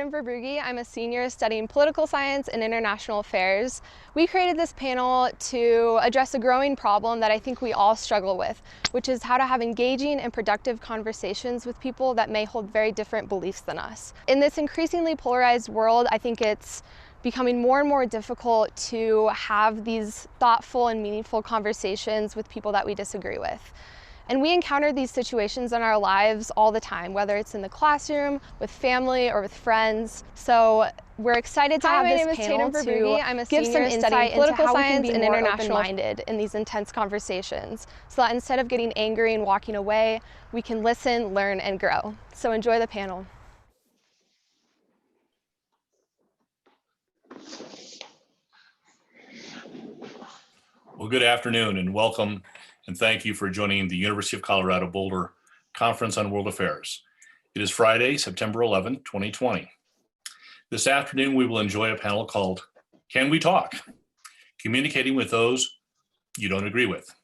I'm a senior studying political science and international affairs. We created this panel to address a growing problem that I think we all struggle with, which is how to have engaging and productive conversations with people that may hold very different beliefs than us. In this increasingly polarized world, I think it's becoming more and more difficult to have these thoughtful and meaningful conversations with people that we disagree with. And we encounter these situations in our lives all the time, whether it's in the classroom, with family, or with friends. So we're excited to have this panel to give some insight into how we can be more open-minded in these intense conversations, so that instead of getting angry and walking away, we can listen, learn, and grow. So enjoy the panel. Well, good afternoon and welcome, and thank you for joining the University of Colorado Boulder Conference on World Affairs. It is Friday, September 11, 2020. This afternoon, we will enjoy a panel called Can We Talk? Communicating with those you don't agree with.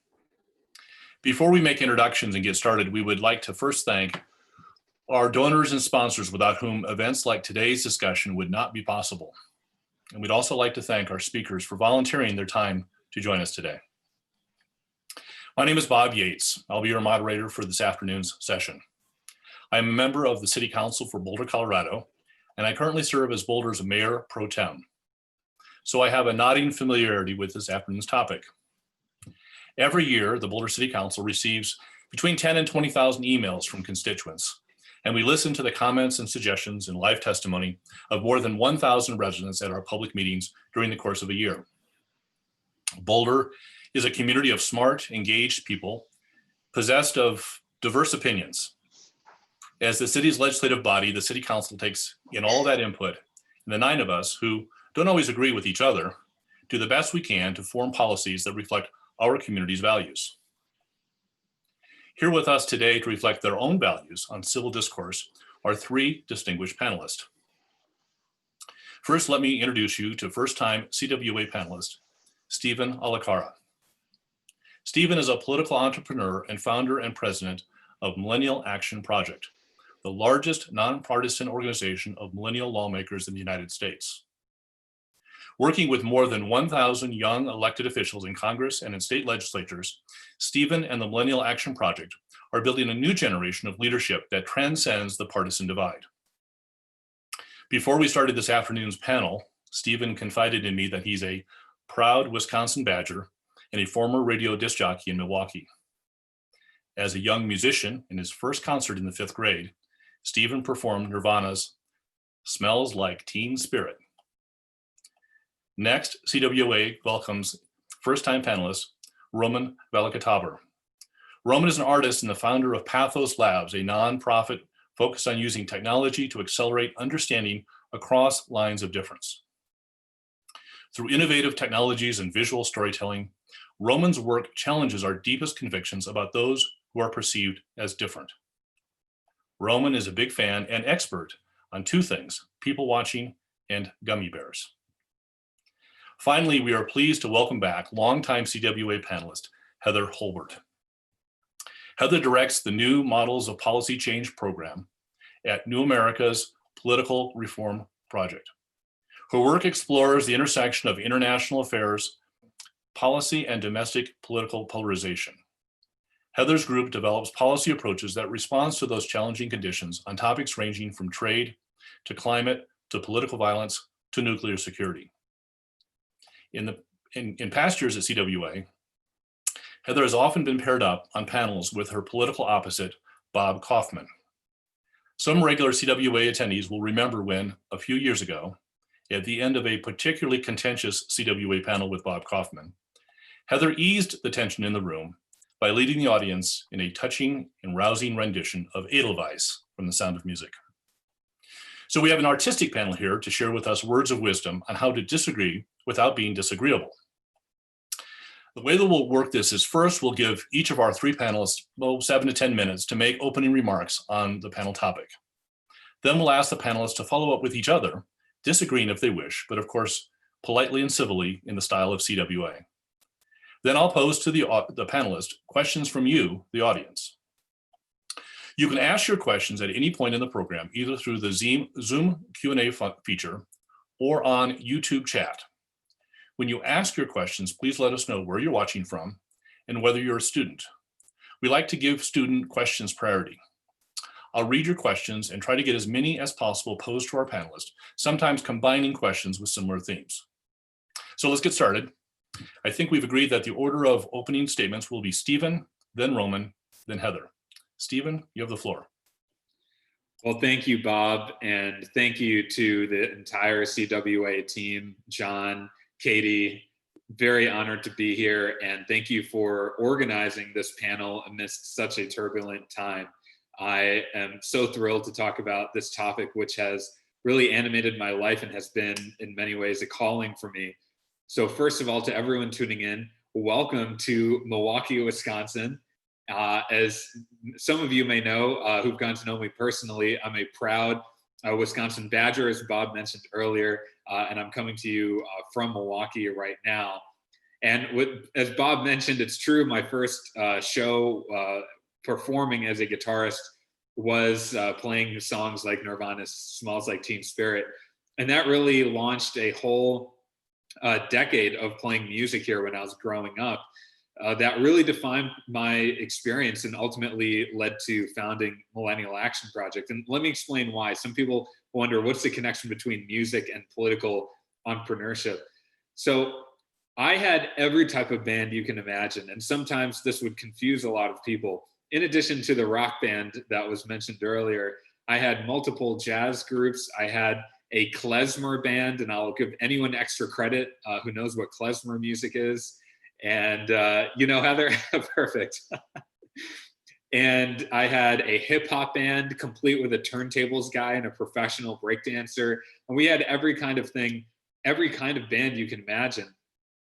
Before we make introductions and get started, we would like to first thank our donors and sponsors without whom events like today's discussion would not be possible. And we'd also like to thank our speakers for volunteering their time to join us today. My name is Bob Yates. I'll be your moderator for this afternoon's session. I am a member of the City Council for Boulder, Colorado, and I currently serve as Boulder's Mayor Pro Tem. So I have a nodding familiarity with this afternoon's topic. Every year, the Boulder City Council receives between 10 and 20,000 emails from constituents, and we listen to the comments and suggestions and live testimony of more than 1,000 residents at our public meetings during the course of a year. Boulder is a community of smart, engaged people possessed of diverse opinions. As the city's legislative body, the City Council takes in all that input, and the 9 of us who don't always agree with each other do the best we can to form policies that reflect our community's values. Here with us today to reflect their own values on civil discourse are 3 distinguished panelists. First, let me introduce you to first-time CWA panelist, Stephen Alacara. Stephen is a political entrepreneur and founder and president of Millennial Action Project, the largest nonpartisan organization of millennial lawmakers in the United States. Working with more than 1,000 young elected officials in Congress and in state legislatures, Stephen and the Millennial Action Project are building a new generation of leadership that transcends the partisan divide. Before we started this afternoon's panel, Stephen confided in me that he's a proud Wisconsin Badger and a former radio disc jockey in Milwaukee. As a young musician in his first concert in the 5th grade, Stephen performed Nirvana's Smells Like Teen Spirit. Next, CWA welcomes first-time panelist, Roman Velikataber. Roman is an artist and the founder of Pathos Labs, a nonprofit focused on using technology to accelerate understanding across lines of difference. Through innovative technologies and visual storytelling, Roman's work challenges our deepest convictions about those who are perceived as different. Roman is a big fan and expert on 2 things, people watching and gummy bears. Finally, we are pleased to welcome back longtime CWA panelist, Heather Holbert. Heather directs the New Models of Policy Change program at New America's Political Reform Project. Her work explores the intersection of international affairs, policy, and domestic political polarization. Heather's group develops policy approaches that responds to those challenging conditions on topics ranging from trade to climate to political violence to nuclear security. In past years at CWA, Heather has often been paired up on panels with her political opposite, Bob Kaufman. Some regular CWA attendees will remember when, a few years ago, at the end of a particularly contentious CWA panel with Bob Kaufman, Heather eased the tension in the room by leading the audience in a touching and rousing rendition of Edelweiss from The Sound of Music. So we have an artistic panel here to share with us words of wisdom on how to disagree without being disagreeable. The way that we'll work this is first we'll give each of our 3 panelists 7 to 10 minutes to make opening remarks on the panel topic. Then we'll ask the panelists to follow up with each other, disagreeing if they wish, but of course, politely and civilly in the style of CWA. Then I'll pose to the panelists questions from you, the audience. You can ask your questions at any point in the program, either through the Zoom Q&A feature or on YouTube chat. When you ask your questions, please let us know where you're watching from and whether you're a student. We like to give student questions priority. I'll read your questions and try to get as many as possible posed to our panelists, sometimes combining questions with similar themes. So let's get started. I think we've agreed that the order of opening statements will be Stephen, then Roman, then Heather. Stephen, you have the floor. Well, thank you, Bob, and thank you to the entire CWA team, John, Katie. Very honored to be here, and thank you for organizing this panel amidst such a turbulent time. I am so thrilled to talk about this topic, which has really animated my life and has been, in many ways, a calling for me. So first of all, to everyone tuning in, welcome to Milwaukee, Wisconsin. As some of you may know, who've gotten to know me personally, I'm a proud Wisconsin Badger, as Bob mentioned earlier, and I'm coming to you from Milwaukee right now. And as Bob mentioned, it's true, my first show performing as a guitarist was playing songs like Nirvana's Smells Like Teen Spirit. And that really launched a whole decade of playing music here when I was growing up. That really defined my experience and ultimately led to founding Millennial Action Project. And let me explain why. Some people wonder, what's the connection between music and political entrepreneurship? So I had every type of band you can imagine, and sometimes this would confuse a lot of people. In addition to the rock band that was mentioned earlier, I had multiple jazz groups. I had a klezmer band, and I'll give anyone extra credit who knows what klezmer music is. And you know, Heather, perfect. And I had a hip hop band complete with a turntables guy and a professional breakdancer. And we had every kind of thing, every kind of band you can imagine.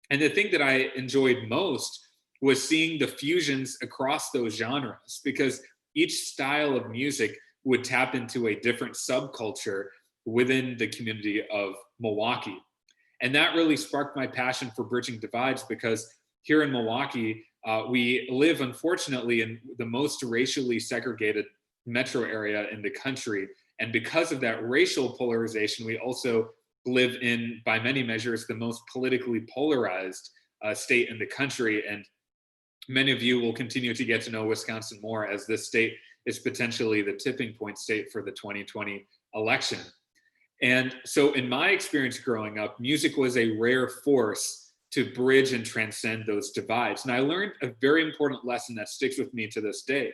And the thing that I enjoyed most was seeing the fusions across those genres, because each style of music would tap into a different subculture within the community of Milwaukee. And that really sparked my passion for bridging divides, because here in Milwaukee, we live, unfortunately, in the most racially segregated metro area in the country. And because of that racial polarization, we also live in, by many measures, the most politically polarized state in the country. And many of you will continue to get to know Wisconsin more, as this state is potentially the tipping point state for the 2020 election. And so in my experience growing up, music was a rare force to bridge and transcend those divides. And I learned a very important lesson that sticks with me to this day.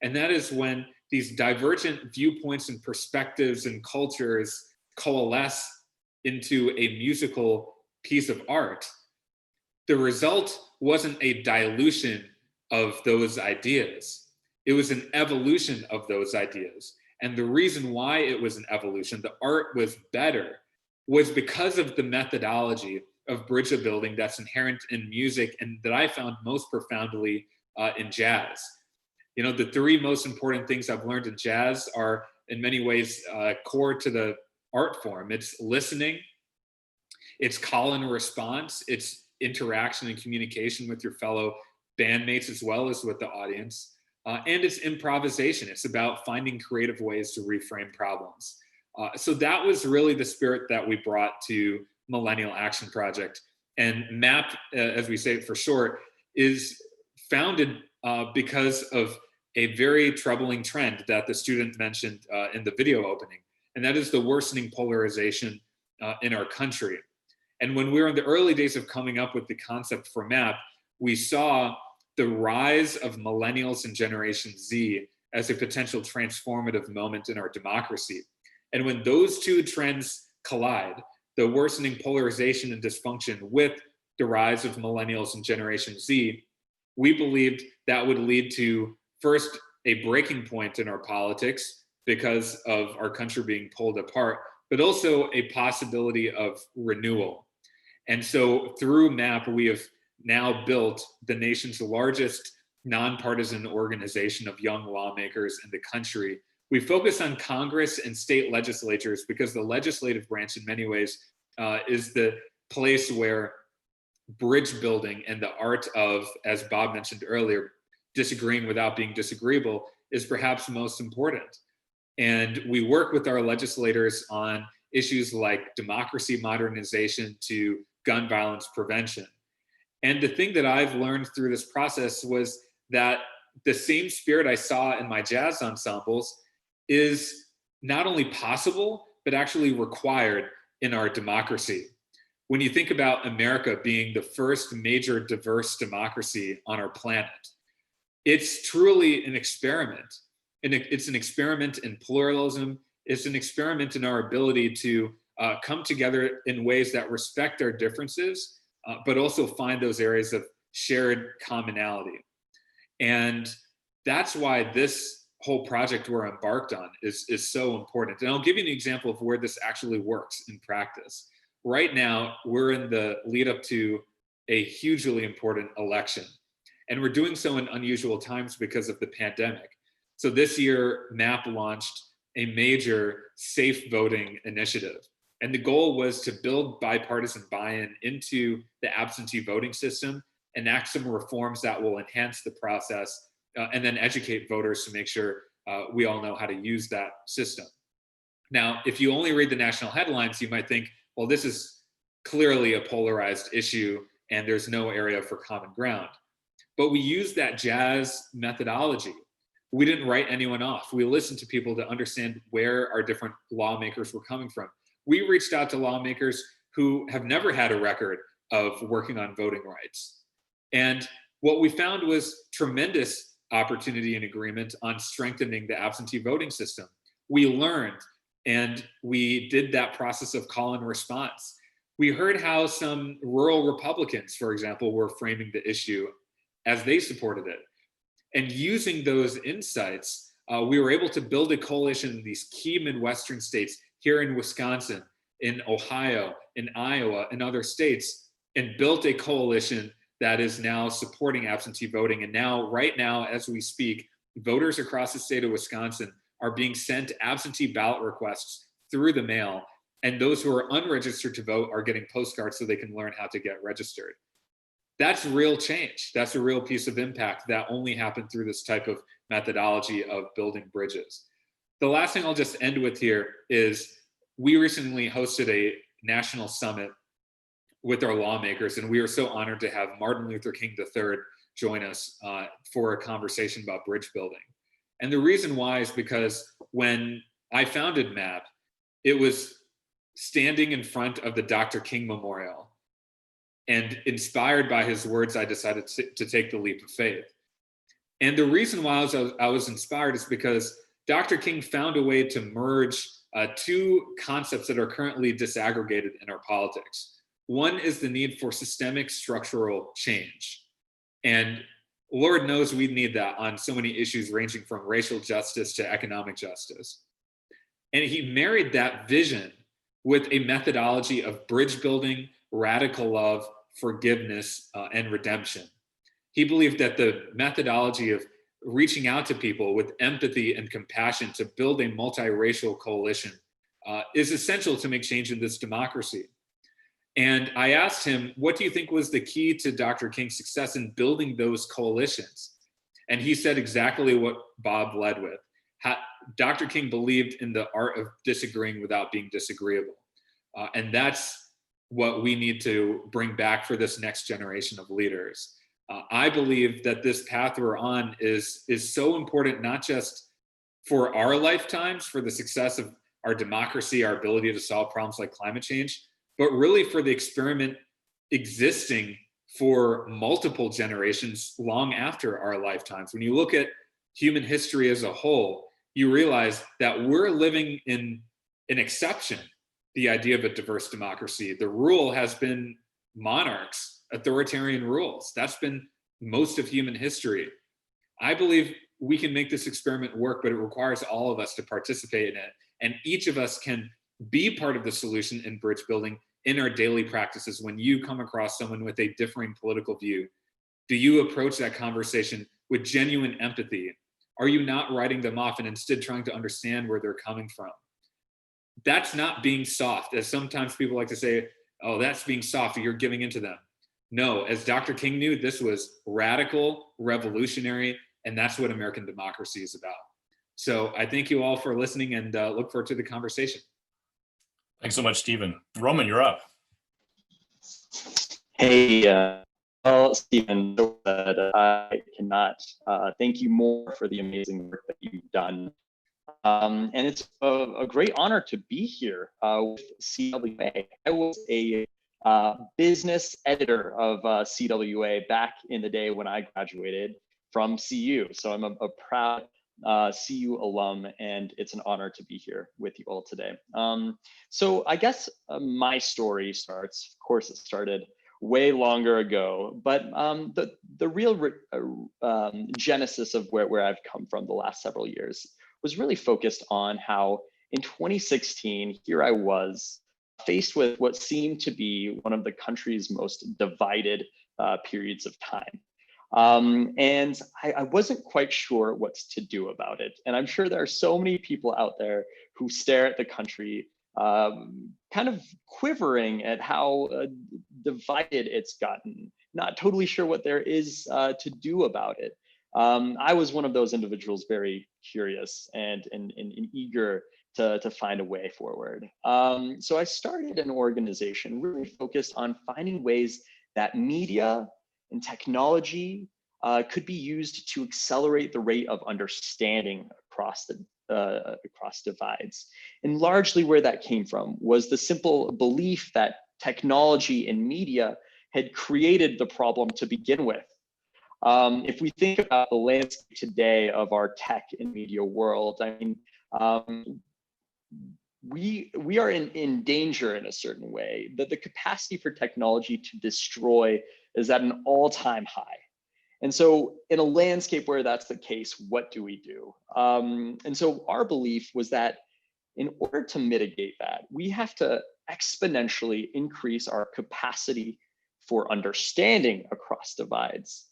And that is when these divergent viewpoints and perspectives and cultures coalesce into a musical piece of art, the result wasn't a dilution of those ideas. It was an evolution of those ideas. And the reason why it was an evolution, the art was better, was because of the methodology of bridge building that's inherent in music, and that I found most profoundly in jazz. You know, the three most important things I've learned in jazz are in many ways core to the art form. It's listening, it's call and response, it's interaction and communication with your fellow bandmates as well as with the audience. And it's improvisation. It's about finding creative ways to reframe problems. So that was really the spirit that we brought to Millennial Action Project. And MAP, as we say it for short, is founded because of a very troubling trend that the student mentioned in the video opening. And that is the worsening polarization in our country. And when we were in the early days of coming up with the concept for MAP, we saw the rise of millennials and Generation Z as a potential transformative moment in our democracy. And when those two trends collide, the worsening polarization and dysfunction with the rise of millennials and Generation Z, we believed that would lead to, first, a breaking point in our politics because of our country being pulled apart, but also a possibility of renewal. And so through MAP, we have now built the nation's largest nonpartisan organization of young lawmakers in the country. We focus on Congress and state legislatures because the legislative branch in many ways is the place where bridge building and the art of, as Bob mentioned earlier, disagreeing without being disagreeable is perhaps most important. And we work with our legislators on issues like democracy modernization to gun violence prevention. And the thing that I've learned through this process was that the same spirit I saw in my jazz ensembles is not only possible, but actually required in our democracy. When you think about America being the first major diverse democracy on our planet, it's truly an experiment. And it's an experiment in pluralism. It's an experiment in our ability to come together in ways that respect our differences, but also find those areas of shared commonality. And that's why this whole project we're embarked on is so important. And I'll give you an example of where this actually works in practice. Right now, we're in the lead up to a hugely important election. And we're doing so in unusual times because of the pandemic. So this year, MAP launched a major safe voting initiative. And the goal was to build bipartisan buy-in into the absentee voting system, enact some reforms that will enhance the process, and then educate voters to make sure we all know how to use that system. Now, if you only read the national headlines, you might think, well, this is clearly a polarized issue and there's no area for common ground. But we used that jazz methodology. We didn't write anyone off. We listened to people to understand where our different lawmakers were coming from. We reached out to lawmakers who have never had a record of working on voting rights. And what we found was tremendous opportunity and agreement on strengthening the absentee voting system. We learned, and we did that process of call and response. We heard how some rural Republicans, for example, were framing the issue as they supported it. And using those insights, we were able to build a coalition in these key Midwestern states, here in Wisconsin, in Ohio, in Iowa, and other states, and built a coalition that is now supporting absentee voting. And now, right now, as we speak, voters across the state of Wisconsin are being sent absentee ballot requests through the mail. And those who are unregistered to vote are getting postcards so they can learn how to get registered. That's real change. That's a real piece of impact that only happened through this type of methodology of building bridges. The last thing I'll just end with here is we recently hosted a national summit with our lawmakers, and we were so honored to have Martin Luther King III join us for a conversation about bridge building. And the reason why is because when I founded MAP, it was standing in front of the Dr. King Memorial. And inspired by his words, I decided to take the leap of faith. And the reason why I was inspired is because Dr. King found a way to merge two concepts that are currently disaggregated in our politics. One is the need for systemic structural change. And Lord knows we need that on so many issues ranging from racial justice to economic justice. And he married that vision with a methodology of bridge building, radical love, forgiveness, and redemption. He believed that the methodology of reaching out to people with empathy and compassion to build a multiracial coalition is essential to make change in this democracy. And I asked him, what do you think was the key to Dr. King's success in building those coalitions? And he said exactly what Bob led with. Dr. King believed in the art of disagreeing without being disagreeable. And that's what we need to bring back for this next generation of leaders. I believe that this path we're on is so important, not just for our lifetimes, for the success of our democracy, our ability to solve problems like climate change, but really for the experiment existing for multiple generations long after our lifetimes. When you look at human history as a whole, you realize that we're living in an exception, the idea of a diverse democracy. The rule has been monarchs, authoritarian rules. That's been most of human history. I believe we can make this experiment work, but it requires all of us to participate in it. And each of us can be part of the solution in bridge building in our daily practices. When you come across someone with a differing political view, do you approach that conversation with genuine empathy? Are you not writing them off and instead trying to understand where they're coming from? That's not being soft, as sometimes people like to say, oh, that's being soft, you're giving into them. No, as Dr. King knew, this was radical, revolutionary, And that's what American democracy is about. So I thank you all for listening and look forward to the conversation. Thanks so much, Stephen. Roman, you're up. Hey, well, Stephen, I cannot thank you more for the amazing work that you've done. And it's a great honor to be here with CWA. I was a business editor of CWA back in the day when I graduated from CU. So I'm a proud CU alum, and it's an honor to be here with you all today. So I guess my story starts, of course, it started way longer ago, but the real genesis of where I've come from the last several years was really focused on how in 2016, here I was faced with what seemed to be one of the country's most divided periods of time. And I wasn't quite sure what to do about it. And I'm sure there are so many people out there who stare at the country kind of quivering at how divided it's gotten, not totally sure what there is to do about it. I was one of those individuals very curious and eager to find a way forward. So I started an organization really focused on finding ways that media and technology could be used to accelerate the rate of understanding across divides. And largely where that came from was the simple belief that technology and media had created the problem to begin with. If we think about the landscape today of our tech and media world, I mean, we are in danger in a certain way. That the capacity for technology to destroy is at an all-time high. And so in a landscape where that's the case, what do we do? And so our belief was that in order to mitigate that, we have to exponentially increase our capacity for understanding across divides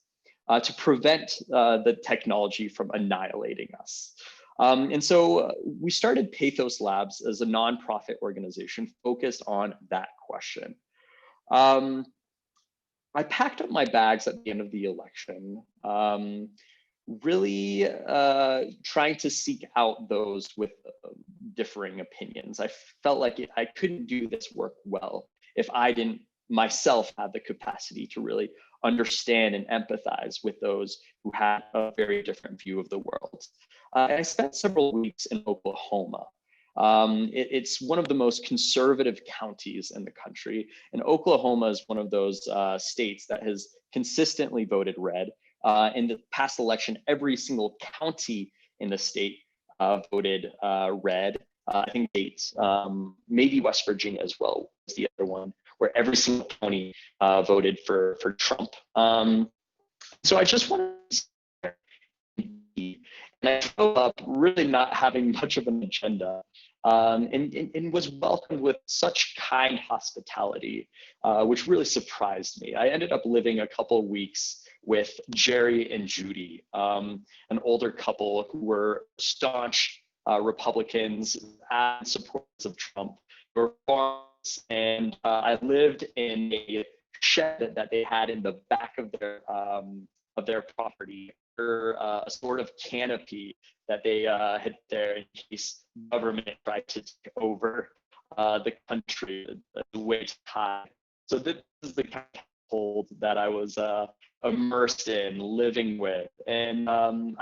to prevent the technology from annihilating us. And so we started Pathos Labs as a nonprofit organization focused on that question. I packed up my bags at the end of the election, really trying to seek out those with differing opinions. I felt like I couldn't do this work well if I didn't myself have the capacity to really understand and empathize with those who had a very different view of the world. And I spent several weeks in Oklahoma. It's one of the most conservative counties in the country, and Oklahoma is one of those states that has consistently voted red. In the past election, every single county in the state voted red. I think eight, maybe West Virginia as well was the other one, where every single county voted for Trump. So I just wanted to and I showed up really not having much of an agenda, and was welcomed with such kind hospitality, which really surprised me. I ended up living a couple of weeks with Jerry and Judy, an older couple who were staunch Republicans and supporters of Trump. They were farmers, and I lived in a shed that they had in the back of their property, or a sort of canopy that they had there in case government tried to take over the country, the way to hide. So this is the kind of household that I was immersed in, living with, and I'm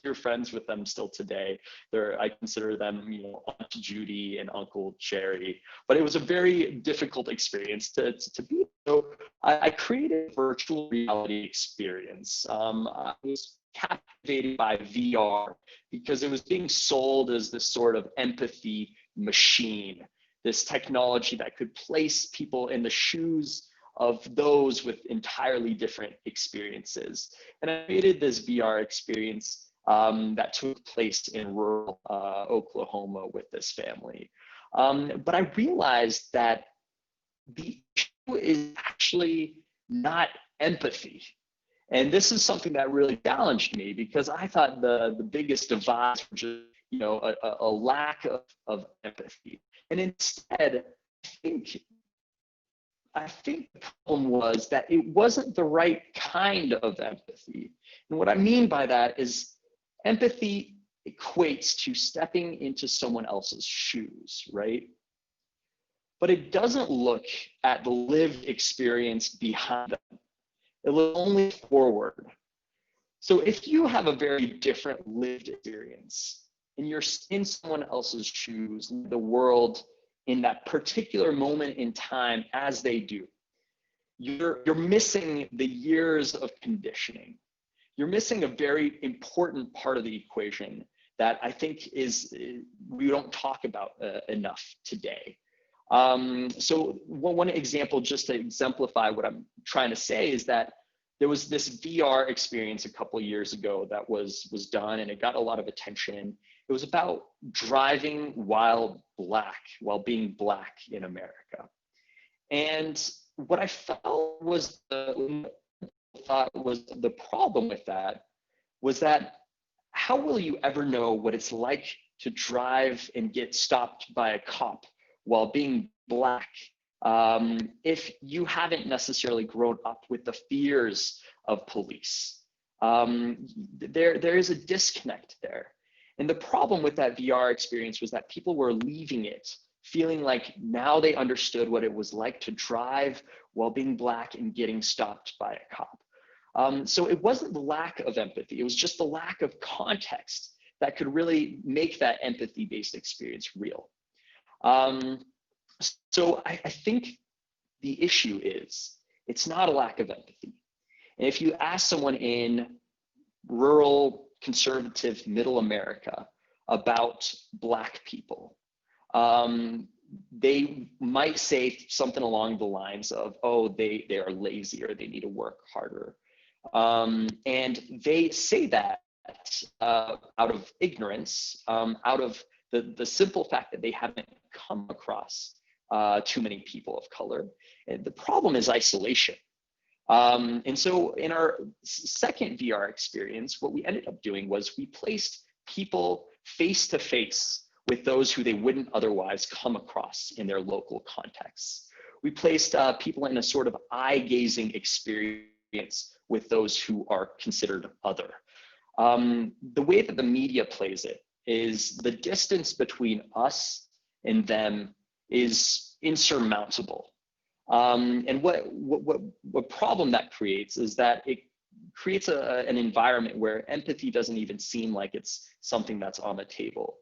dear friends with them still today. I consider them, Aunt Judy and Uncle Jerry. But it was a very difficult experience to be. So I created a virtual reality experience. I was captivated by VR because it was being sold as this sort of empathy machine, this technology that could place people in the shoes of those with entirely different experiences. And I created this VR experience that took place in rural Oklahoma with this family. But I realized that the issue is actually not empathy. And this is something that really challenged me because I thought the biggest divide was just, a lack of empathy. And instead, I think I think the problem was that it wasn't the right kind of empathy. And what I mean by that is empathy equates to stepping into someone else's shoes, right? But it doesn't look at the lived experience behind them. It looks only forward. So if you have a very different lived experience and you're in someone else's shoes, the world in that particular moment in time as they do, you're missing the years of conditioning. You're missing a very important part of the equation that I think we don't talk about enough today. So one example, just to exemplify what I'm trying to say, is that there was this VR experience a couple of years ago that was done, and it got a lot of attention. It was about driving while being black in America. And what I felt was the problem with that was that how will you ever know what it's like to drive and get stopped by a cop while being black if you haven't necessarily grown up with the fears of police? There is a disconnect there. And the problem with that VR experience was that people were leaving it feeling like now they understood what it was like to drive while being black and getting stopped by a cop. So it wasn't the lack of empathy, it was just the lack of context that could really make that empathy-based experience real. So I think the issue is, it's not a lack of empathy. And if you ask someone in rural, conservative, middle America about Black people, they might say something along the lines of, oh, they are lazy or they need to work harder. And they say that out of ignorance, out of the simple fact that they haven't come across too many people of color. And the problem is isolation. And so in our second VR experience, what we ended up doing was we placed people face to face with those who they wouldn't otherwise come across in their local contexts. We placed people in a sort of eye-gazing experience with those who are considered other. The way that the media plays it is the distance between us and them is insurmountable. And what problem that creates is that it creates an environment where empathy doesn't even seem like it's something that's on the table.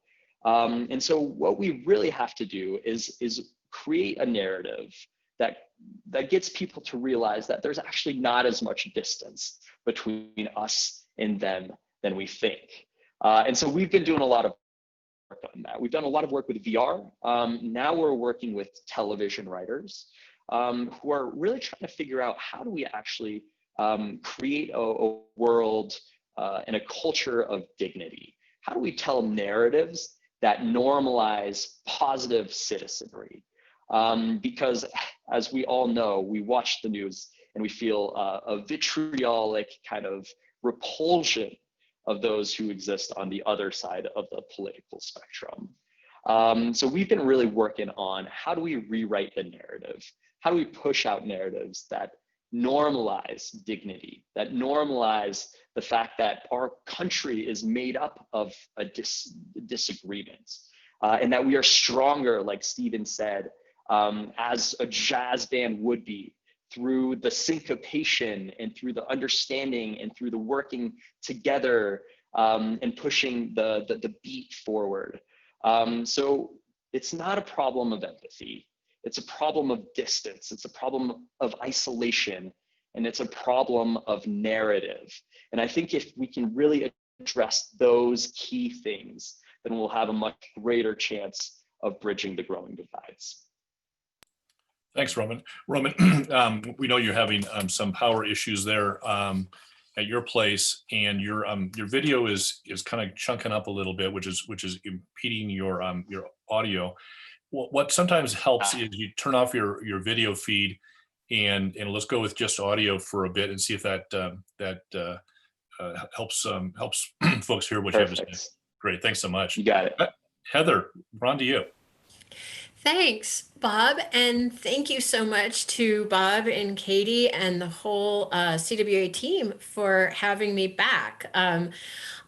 And so what we really have to do is create a narrative that gets people to realize that there's actually not as much distance between us and them than we think. And so we've been doing a lot of work on that. We've done a lot of work with VR. Now we're working with television writers who are really trying to figure out how do we actually create a world and a culture of dignity? How do we tell narratives that normalize positive citizenry? Because as we all know, we watch the news and we feel a vitriolic kind of repulsion of those who exist on the other side of the political spectrum. So we've been really working on how do we rewrite the narrative? How do we push out narratives that normalize dignity, that normalize the fact that our country is made up of a disagreement, and that we are stronger, like Stephen said, as a jazz band would be, through the syncopation and through the understanding and through the working together and pushing the beat forward. So it's not a problem of empathy. It's a problem of distance. It's a problem of isolation, and it's a problem of narrative. And I think if we can really address those key things, then we'll have a much greater chance of bridging the growing divides. Thanks, Roman. Roman, we know you're having some power issues there at your place, and your video is kind of chunking up a little bit, which is impeding your audio. What sometimes helps is you turn off your video feed and let's go with just audio for a bit and see if that helps folks hear what you have to say. Great, thanks so much. You got it. Heather, we're on to you. Thanks, Bob, and thank you so much to Bob and Katie and the whole CWA team for having me back.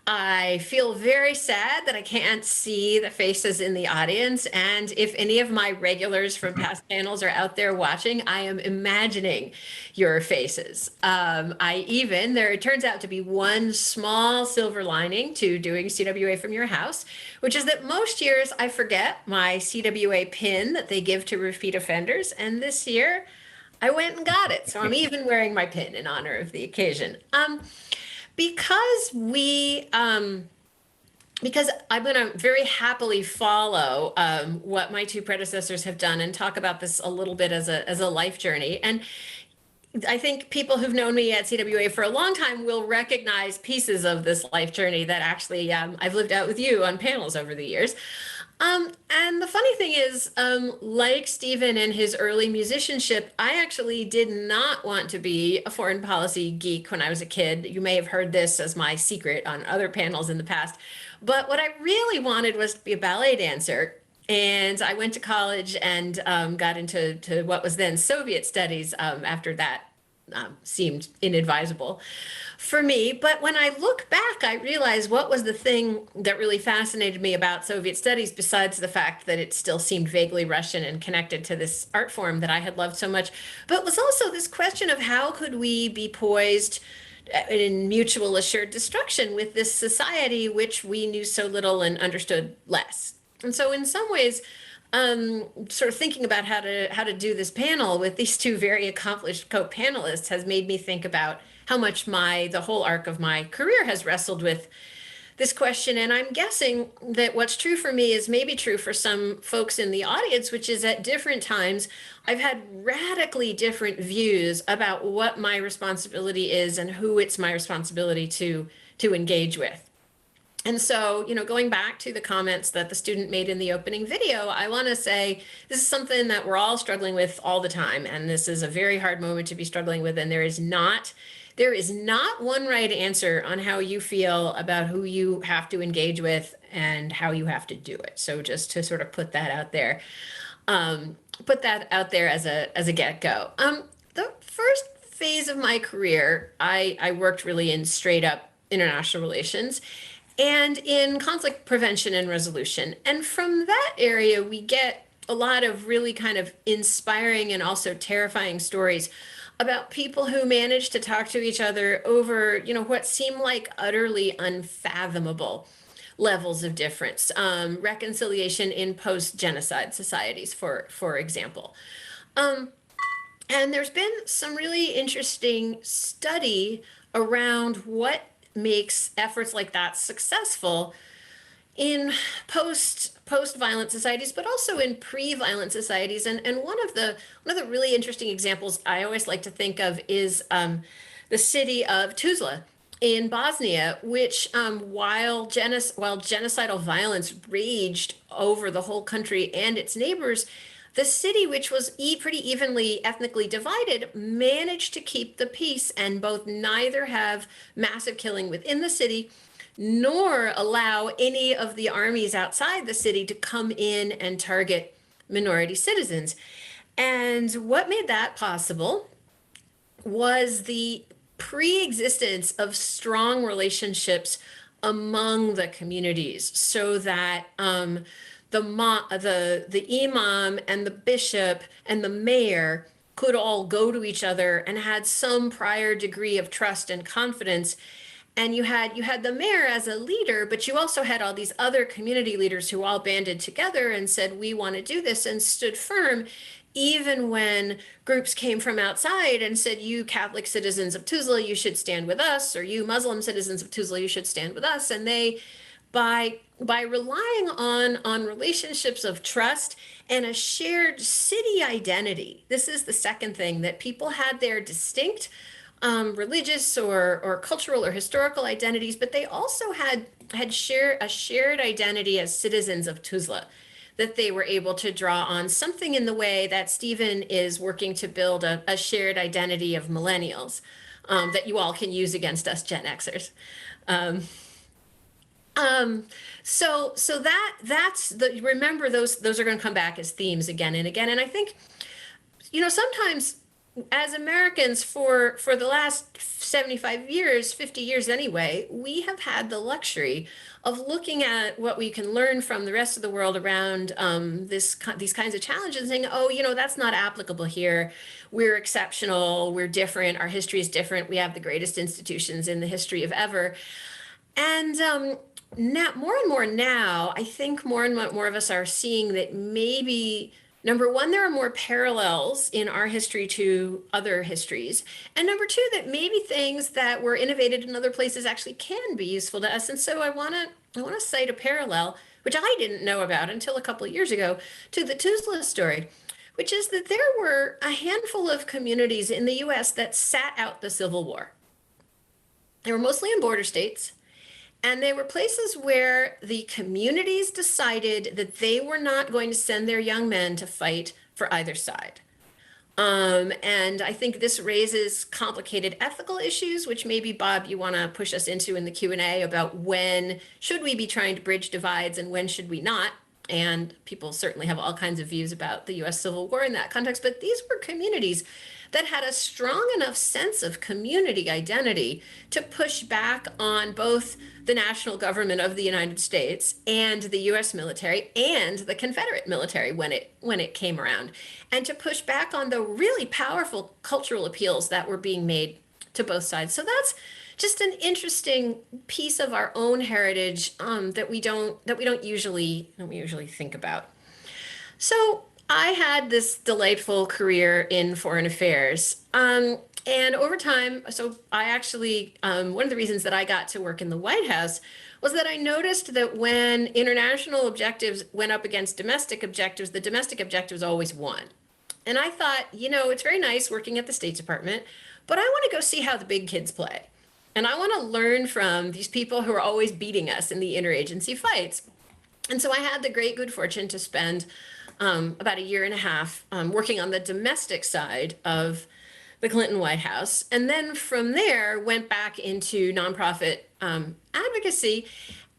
I feel very sad that I can't see the faces in the audience, and if any of my regulars from past panels are out there watching, I am imagining your faces. There turns out to be one small silver lining to doing CWA from your house, which is that most years I forget my CWA pin that they give to repeat offenders, and this year I went and got it. So I'm even wearing my pin in honor of the occasion. Because we, because I'm going to very happily follow what my two predecessors have done and talk about this a little bit as a life journey. And I think people who've known me at CWA for a long time will recognize pieces of this life journey that actually I've lived out with you on panels over the years. And the funny thing is, like Stephen and his early musicianship, I actually did not want to be a foreign policy geek when I was a kid. You may have heard this as my secret on other panels in the past. But what I really wanted was to be a ballet dancer. And I went to college and got into what was then Soviet studies after that seemed inadvisable for me. But when I look back, I realize what was the thing that really fascinated me about Soviet studies, besides the fact that it still seemed vaguely Russian and connected to this art form that I had loved so much, but was also this question of how could we be poised in mutual assured destruction with this society which we knew so little and understood less. And so in some ways, sort of thinking about how to do this panel with these two very accomplished co-panelists has made me think about how much the whole arc of my career has wrestled with this question. And I'm guessing that what's true for me is maybe true for some folks in the audience, which is at different times, I've had radically different views about what my responsibility is and who it's my responsibility to engage with. And so, going back to the comments that the student made in the opening video, I want to say this is something that we're all struggling with all the time. And this is a very hard moment to be struggling with. And there is not one right answer on how you feel about who you have to engage with and how you have to do it. So just to sort of put that out there as a get-go. The first phase of my career, I worked really in straight up international relations and in conflict prevention and resolution. And from that area, we get a lot of really kind of inspiring and also terrifying stories about people who managed to talk to each other over, what seem like utterly unfathomable levels of difference. Reconciliation in post-genocide societies, for example. And there's been some really interesting study around what makes efforts like that successful in post-violent societies, but also in pre-violent societies. And one of the really interesting examples I always like to think of is the city of Tuzla in Bosnia, which while genocidal violence raged over the whole country and its neighbors, the city, which was pretty evenly ethnically divided, managed to keep the peace and both neither have massive killing within the city nor allow any of the armies outside the city to come in and target minority citizens. And what made that possible was the pre-existence of strong relationships among the communities, so that the imam and the bishop and the mayor could all go to each other and had some prior degree of trust and confidence. And you had the mayor as a leader, but you also had all these other community leaders who all banded together and said, we want to do this, and stood firm, even when groups came from outside and said, you Catholic citizens of Tuzla, you should stand with us, or you Muslim citizens of Tuzla, you should stand with us. And they, by relying on relationships of trust and a shared city identity, this is the second thing, that people had their distinct religious or cultural or historical identities, but they also had a shared identity as citizens of Tuzla that they were able to draw on, something in the way that Stephen is working to build a shared identity of millennials that you all can use against us Gen Xers. So that's the, remember those are going to come back as themes again and again. And I think, sometimes as Americans for the last 75 years, 50 years anyway, we have had the luxury of looking at what we can learn from the rest of the world around these kinds of challenges and saying, oh, that's not applicable here. We're exceptional. We're different. Our history is different. We have the greatest institutions in the history of ever. And now, more and more now, I think more and more of us are seeing that maybe, number one, there are more parallels in our history to other histories. And number two, that maybe things that were innovated in other places actually can be useful to us. And so I want to cite a parallel, which I didn't know about until a couple of years ago, to the Tuzla story, which is that there were a handful of communities in the US that sat out the Civil War. They were mostly in border states. And they were places where the communities decided that they were not going to send their young men to fight for either side. And I think this raises complicated ethical issues, which maybe, Bob, you want to push us into in the Q&A about when should we be trying to bridge divides and when should we not. And people certainly have all kinds of views about the US Civil War in that context, but these were communities that had a strong enough sense of community identity to push back on both the national government of the United States and the US military and the Confederate military when it came around, and to push back on the really powerful cultural appeals that were being made to both sides. So that's just an interesting piece of our own heritage that we don't usually think about. So I had this delightful career in foreign affairs. And over time, so I actually, one of the reasons that I got to work in the White House was that I noticed that when international objectives went up against domestic objectives, the domestic objectives always won. And I thought, it's very nice working at the State Department, but I want to go see how the big kids play. And I want to learn from these people who are always beating us in the interagency fights. And so I had the great good fortune to spend about a year and a half working on the domestic side of the Clinton White House. And then from there went back into nonprofit advocacy.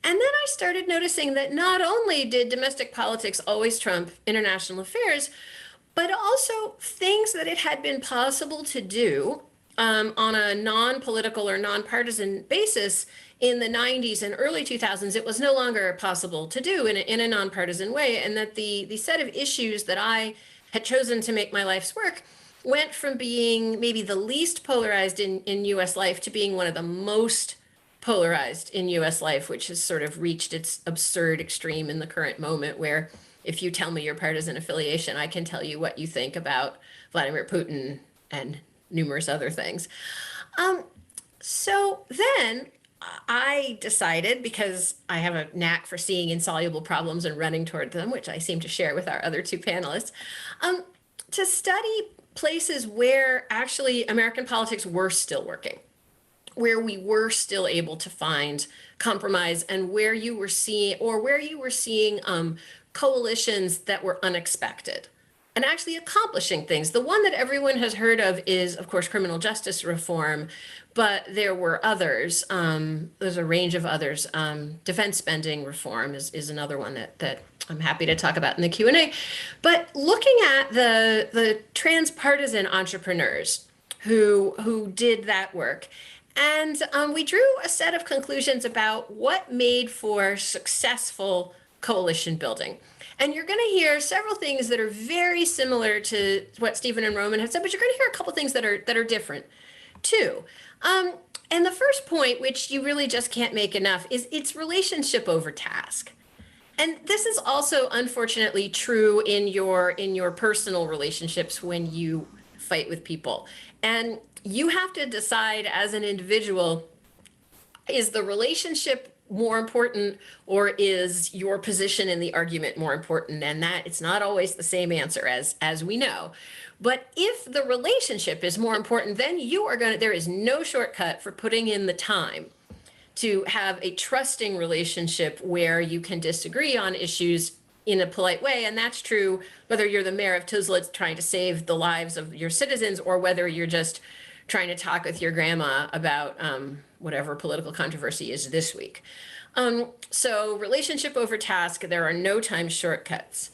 And then I started noticing that not only did domestic politics always trump international affairs, but also things that it had been possible to do on a non-political or non-partisan basis in the 90s and early 2000s, it was no longer possible to do in a nonpartisan way. And that the set of issues that I had chosen to make my life's work went from being maybe the least polarized in US life to being one of the most polarized in US life, which has sort of reached its absurd extreme in the current moment, where if you tell me your partisan affiliation, I can tell you what you think about Vladimir Putin and numerous other things. So then I decided, because I have a knack for seeing insoluble problems and running toward them, which I seem to share with our other two panelists, to study places where actually American politics were still working, where we were still able to find compromise, and where you were seeing coalitions that were unexpected and actually accomplishing things. The one that everyone has heard of is, of course, criminal justice reform, but there were others. There's a range of others. Defense spending reform is another one that I'm happy to talk about in the Q&A. But looking at the transpartisan entrepreneurs who did that work, and we drew a set of conclusions about what made for successful coalition building. And you're going to hear several things that are very similar to what Stephen and Roman have said, but you're going to hear a couple things that are different too. And the first point, which you really just can't make enough, is it's relationship over task. And this is also unfortunately true in your personal relationships when you fight with people. And you have to decide as an individual, is the relationship more important, or is your position in the argument more important? And that it's not always the same answer, as we know. But if the relationship is more important, then there is no shortcut for putting in the time to have a trusting relationship where you can disagree on issues in a polite way. And that's true whether you're the mayor of Tuzla trying to save the lives of your citizens, or whether you're just trying to talk with your grandma about whatever political controversy is this week. So relationship over task, there are no time shortcuts.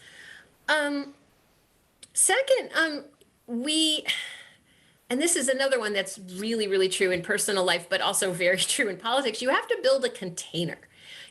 Second, and this is another one that's really, really true in personal life, but also very true in politics. You have to build a container.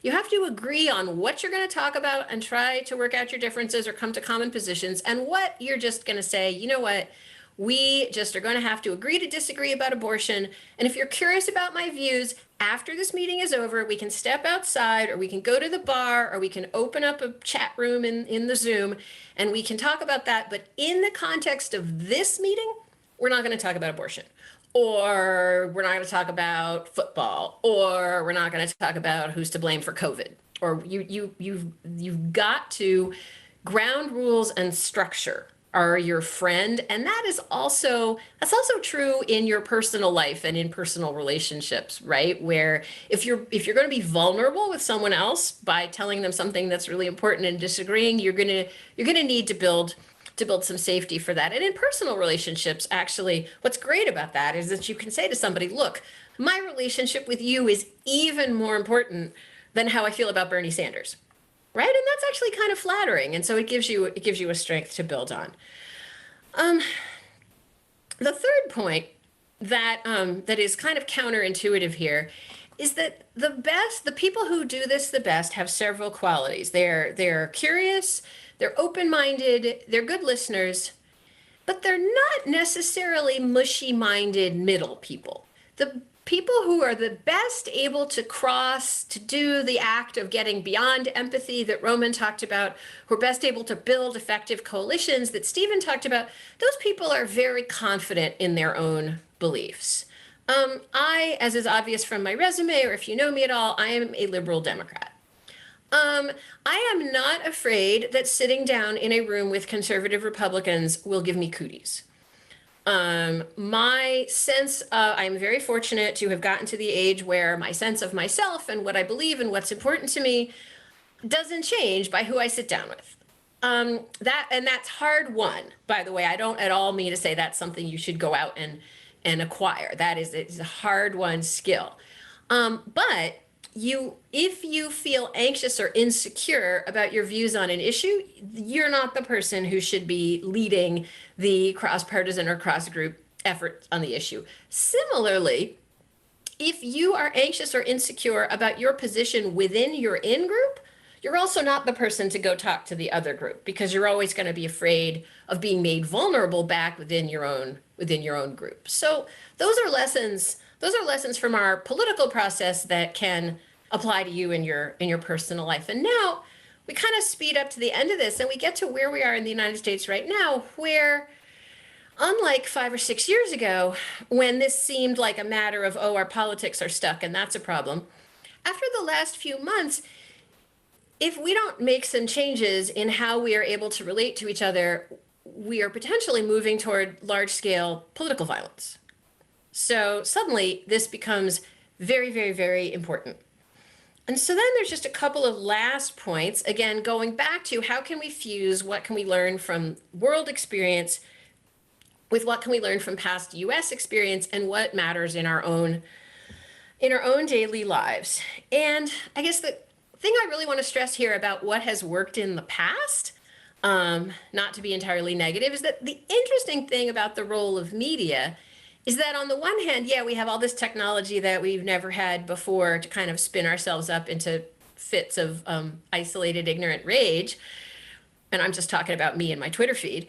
You have to agree on what you're going to talk about and try to work out your differences or come to common positions, and what you're just going to say, you know what, we just are going to have to agree to disagree about abortion. And if you're curious about my views, after this meeting is over, we can step outside, or we can go to the bar, or we can open up a chat room in the Zoom, and we can talk about that. But in the context of this meeting, we're not going to talk about abortion, or we're not going to talk about football, or we're not going to talk about who's to blame for COVID. Or you've got to, ground rules and structure are your friend. And that's also true in your personal life and in personal relationships, right? Where if you're going to be vulnerable with someone else by telling them something that's really important and disagreeing, you're going to need to build some safety for that. And in personal relationships, actually, what's great about that is that you can say to somebody, look, my relationship with you is even more important than how I feel about Bernie Sanders. Right? And that's actually kind of flattering. And so it gives you a strength to build on. The third point that that is kind of counterintuitive here is that the people who do this the best have several qualities. They're curious, they're open-minded, they're good listeners, but they're not necessarily mushy-minded middle people. The people who are the best able to do the act of getting beyond empathy that Roman talked about, who are best able to build effective coalitions that Stephen talked about, those people are very confident in their own beliefs. I, as is obvious from my resume, or if you know me at all, I am a liberal Democrat. I am not afraid that sitting down in a room with conservative Republicans will give me cooties. My sense of, I'm very fortunate to have gotten to the age where my sense of myself and what I believe and what's important to me doesn't change by who I sit down with. That's hard won, by the way. I don't at all mean to say that's something you should go out and acquire. It's a hard won skill. But if you feel anxious or insecure about your views on an issue, you're not the person who should be leading the cross-partisan or cross-group effort on the issue. Similarly, if you are anxious or insecure about your position within your in-group, you're also not the person to go talk to the other group, because you're always going to be afraid of being made vulnerable back within your own group. So those are lessons from our political process that can apply to you in your personal life. And now we kind of speed up to the end of this, and we get to where we are in the United States right now, where, unlike 5 or 6 years ago, when this seemed like a matter of, oh, our politics are stuck and that's a problem, after the last few months, if we don't make some changes in how we are able to relate to each other, we are potentially moving toward large-scale political violence. So suddenly, this becomes very, very, very important. And so then there's just a couple of last points, again, going back to how can we fuse, what can we learn from world experience with what can we learn from past US experience, and what matters in our own daily lives. And I guess the thing I really want to stress here about what has worked in the past, not to be entirely negative, is that the interesting thing about the role of media is that on the one hand, yeah, we have all this technology that we've never had before to kind of spin ourselves up into fits of isolated, ignorant rage. And I'm just talking about me and my Twitter feed.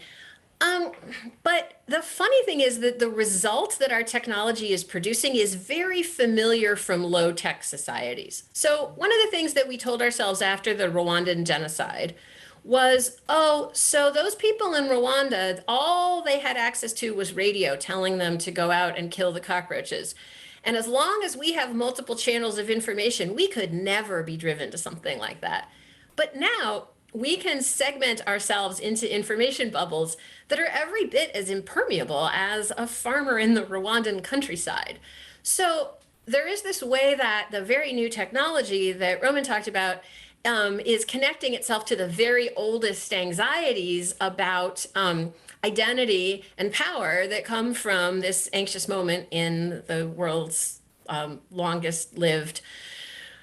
But the funny thing is that the result that our technology is producing is very familiar from low-tech societies. So one of the things that we told ourselves after the Rwandan genocide was, oh, so those people in Rwanda, all they had access to was radio telling them to go out and kill the cockroaches. And as long as we have multiple channels of information, we could never be driven to something like that. But now we can segment ourselves into information bubbles that are every bit as impermeable as a farmer in the Rwandan countryside. So there is this way that the very new technology that Roman talked about is connecting itself to the very oldest anxieties about identity and power that come from this anxious moment in the world's longest lived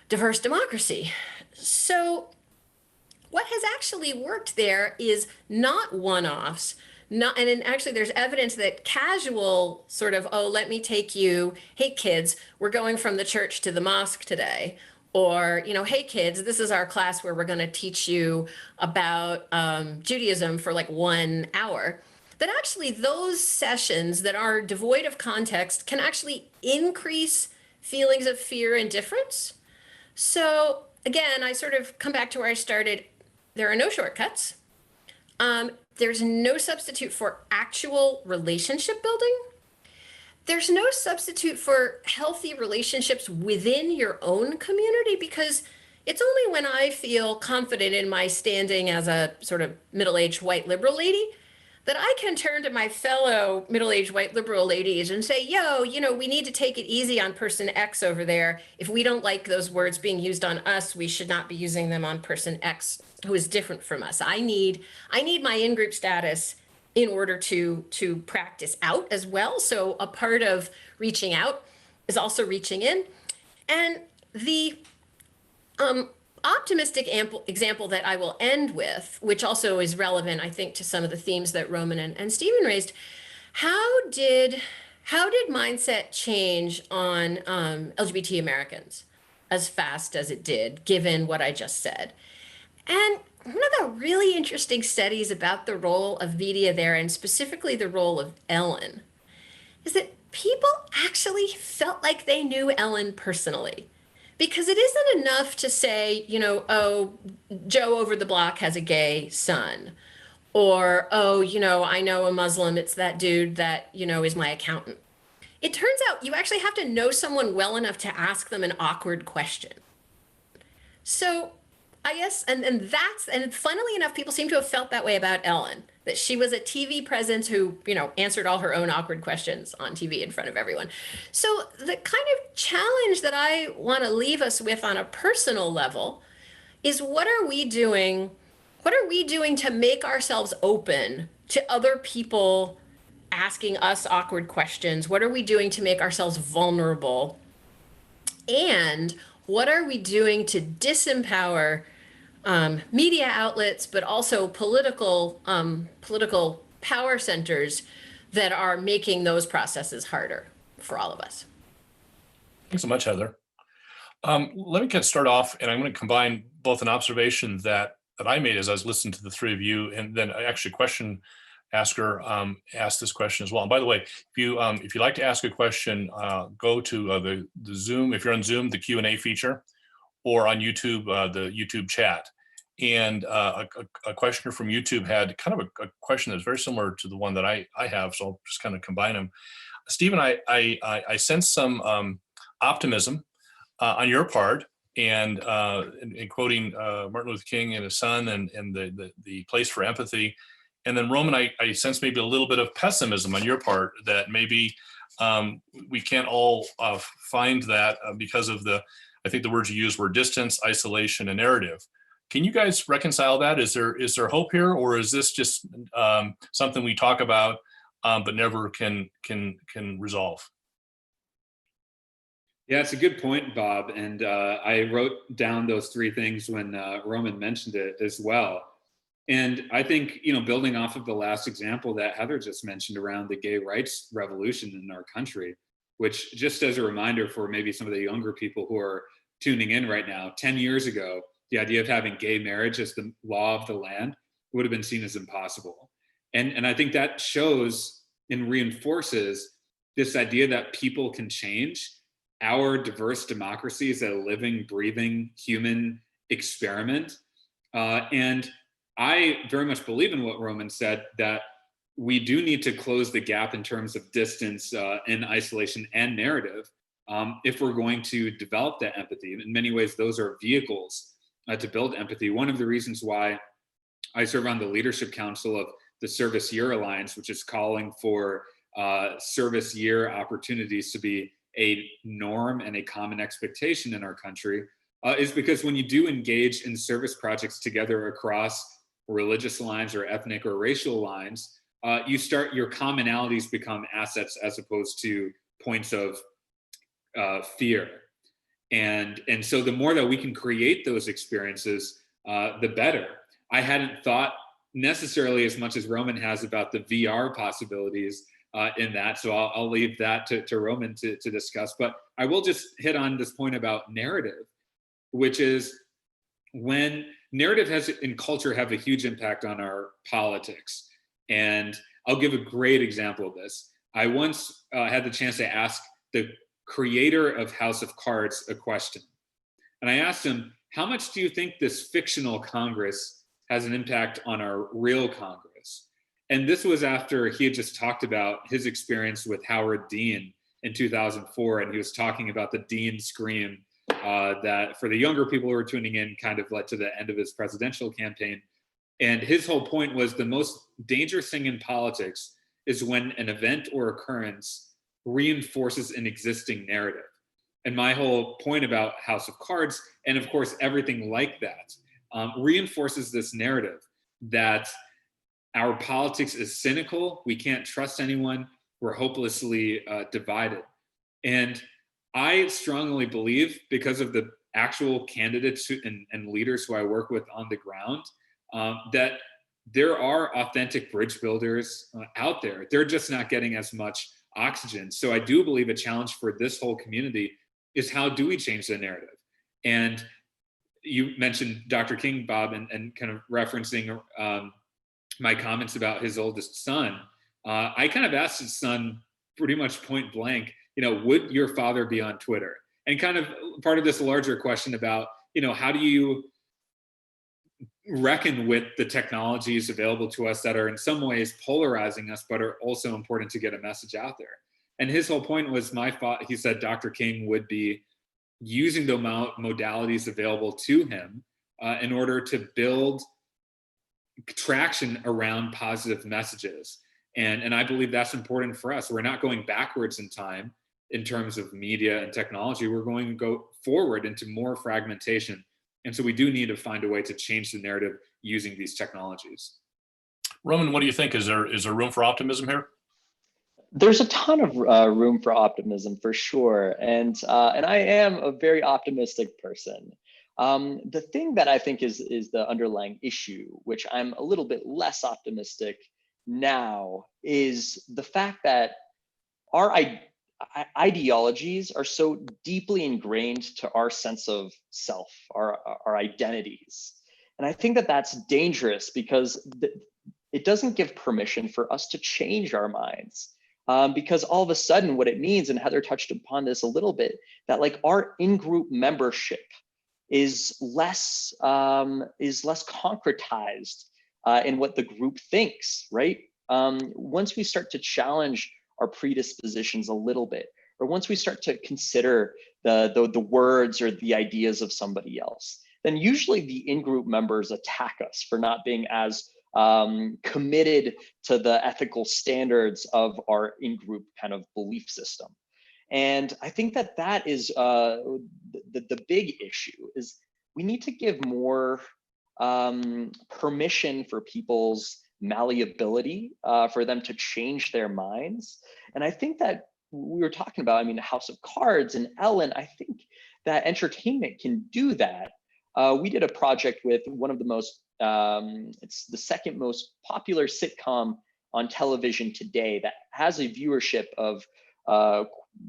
diverse democracy. So what has actually worked there is not one-offs, not, and then actually there's evidence that casual sort of, oh, let me take you, hey kids, we're going from the church to the mosque today. Or, hey kids, this is our class where we're going to teach you about Judaism for like 1 hour. That actually those sessions that are devoid of context can actually increase feelings of fear and difference. So again, I sort of come back to where I started. There are no shortcuts. There's no substitute for actual relationship building. There's no substitute for healthy relationships within your own community, because it's only when I feel confident in my standing as a sort of middle-aged white liberal lady that I can turn to my fellow middle-aged white liberal ladies and say, yo, we need to take it easy on person X over there. If we don't like those words being used on us, we should not be using them on person X who is different from us. I need my in-group status in order to practice out as well. So a part of reaching out is also reaching in. And the optimistic example that I will end with, which also is relevant, I think, to some of the themes that Roman and Stephen raised, how did mindset change on LGBT Americans as fast as it did, given what I just said? And one of the really interesting studies about the role of media there, and specifically the role of Ellen, is that people actually felt like they knew Ellen personally. Because it isn't enough to say, oh, Joe over the block has a gay son. Or, oh, I know a Muslim, it's that dude that, is my accountant. It turns out you actually have to know someone well enough to ask them an awkward question. So I guess, and funnily enough, people seem to have felt that way about Ellen, that she was a TV presence who, answered all her own awkward questions on TV in front of everyone. So the kind of challenge that I want to leave us with on a personal level is what are we doing to make ourselves open to other people asking us awkward questions? What are we doing to make ourselves vulnerable? And what are we doing to disempower media outlets, but also political power centers that are making those processes harder for all of us? Thanks so much, Heather. Let me start off, and I'm going to combine both an observation that I made as I was listening to the three of you, and then actually a question asker asked this question as well. And by the way, if you like to ask a question, go to the Zoom. If you're on Zoom, the Q&A feature, or on YouTube, the YouTube chat. And a questioner from YouTube had kind of a question that's very similar to the one that I have, so I'll just kind of combine them. Stephen, I sense some optimism on your part, and in quoting Martin Luther King and his son, and the place for empathy. And then Roman, I sense maybe a little bit of pessimism on your part, that maybe we can't all find that because of I think the words you used were distance, isolation, and narrative. Can you guys reconcile that? Is there hope here, or is this just something we talk about but never can resolve? Yeah, it's a good point, Bob. And I wrote down those three things when Roman mentioned it as well. And I think, building off of the last example that Heather just mentioned around the gay rights revolution in our country, which, just as a reminder for maybe some of the younger people who are tuning in right now, 10 years ago, the idea of having gay marriage as the law of the land would have been seen as impossible. And I think that shows and reinforces this idea that people can change. Our diverse democracy is a living, breathing human experiment. And I very much believe in what Roman said, that we do need to close the gap in terms of distance and isolation and narrative if we're going to develop that empathy. In many ways, those are vehicles to build empathy. One of the reasons why I serve on the leadership council of the Service Year Alliance, which is calling for service year opportunities to be a norm and a common expectation in our country, is because when you do engage in service projects together across religious lines or ethnic or racial lines, your commonalities become assets as opposed to points of fear. And so the more that we can create those experiences, the better. I hadn't thought necessarily as much as Roman has about the VR possibilities in that. So I'll leave that to Roman to discuss. But I will just hit on this point about narrative, which is when narrative and culture have a huge impact on our politics. And I'll give a great example of this. I once had the chance to ask the creator of House of Cards a question. And I asked him, how much do you think this fictional Congress has an impact on our real Congress? And this was after he had just talked about his experience with Howard Dean in 2004. And he was talking about the Dean scream that for the younger people who were tuning in kind of led to the end of his presidential campaign. And his whole point was the most dangerous thing in politics is when an event or occurrence reinforces an existing narrative. And my whole point about House of Cards, and of course everything like that, reinforces this narrative that our politics is cynical, we can't trust anyone, we're hopelessly divided. And I strongly believe, because of the actual candidates and leaders who I work with on the ground, that there are authentic bridge builders out there. They're just not getting as much oxygen. So I do believe a challenge for this whole community is, how do we change the narrative? And you mentioned Dr. King, Bob, and kind of referencing my comments about his oldest son. I kind of asked his son pretty much point blank, would your father be on Twitter? And kind of part of this larger question about, how do you reckon with the technologies available to us that are in some ways polarizing us, but are also important to get a message out there? And his whole point was, he said Dr. King would be using the modalities available to him in order to build traction around positive messages. And I believe that's important for us. We're not going backwards in time in terms of media and technology. We're going to go forward into more fragmentation. And so we do need to find a way to change the narrative using these technologies. Roman, what do you think? Is there room for optimism here? There's a ton of room for optimism, for sure. And I am a very optimistic person. The thing that I think is the underlying issue, which I'm a little bit less optimistic now, is the fact that our ideologies are so deeply ingrained to our sense of self, our identities. And I think that that's dangerous, because it doesn't give permission for us to change our minds. Because all of a sudden what it means, and Heather touched upon this a little bit, that like our in-group membership is less concretized in what the group thinks, right? Once we start to challenge our predispositions a little bit, or once we start to consider the words or the ideas of somebody else, then usually the in-group members attack us for not being as committed to the ethical standards of our in-group kind of belief system. And I think that is the big issue, is we need to give more permission for people's malleability, for them to change their minds. And I think that we were talking about, House of Cards and Ellen, I think that entertainment can do that. We did a project with one of the most, it's the second most popular sitcom on television today that has a viewership of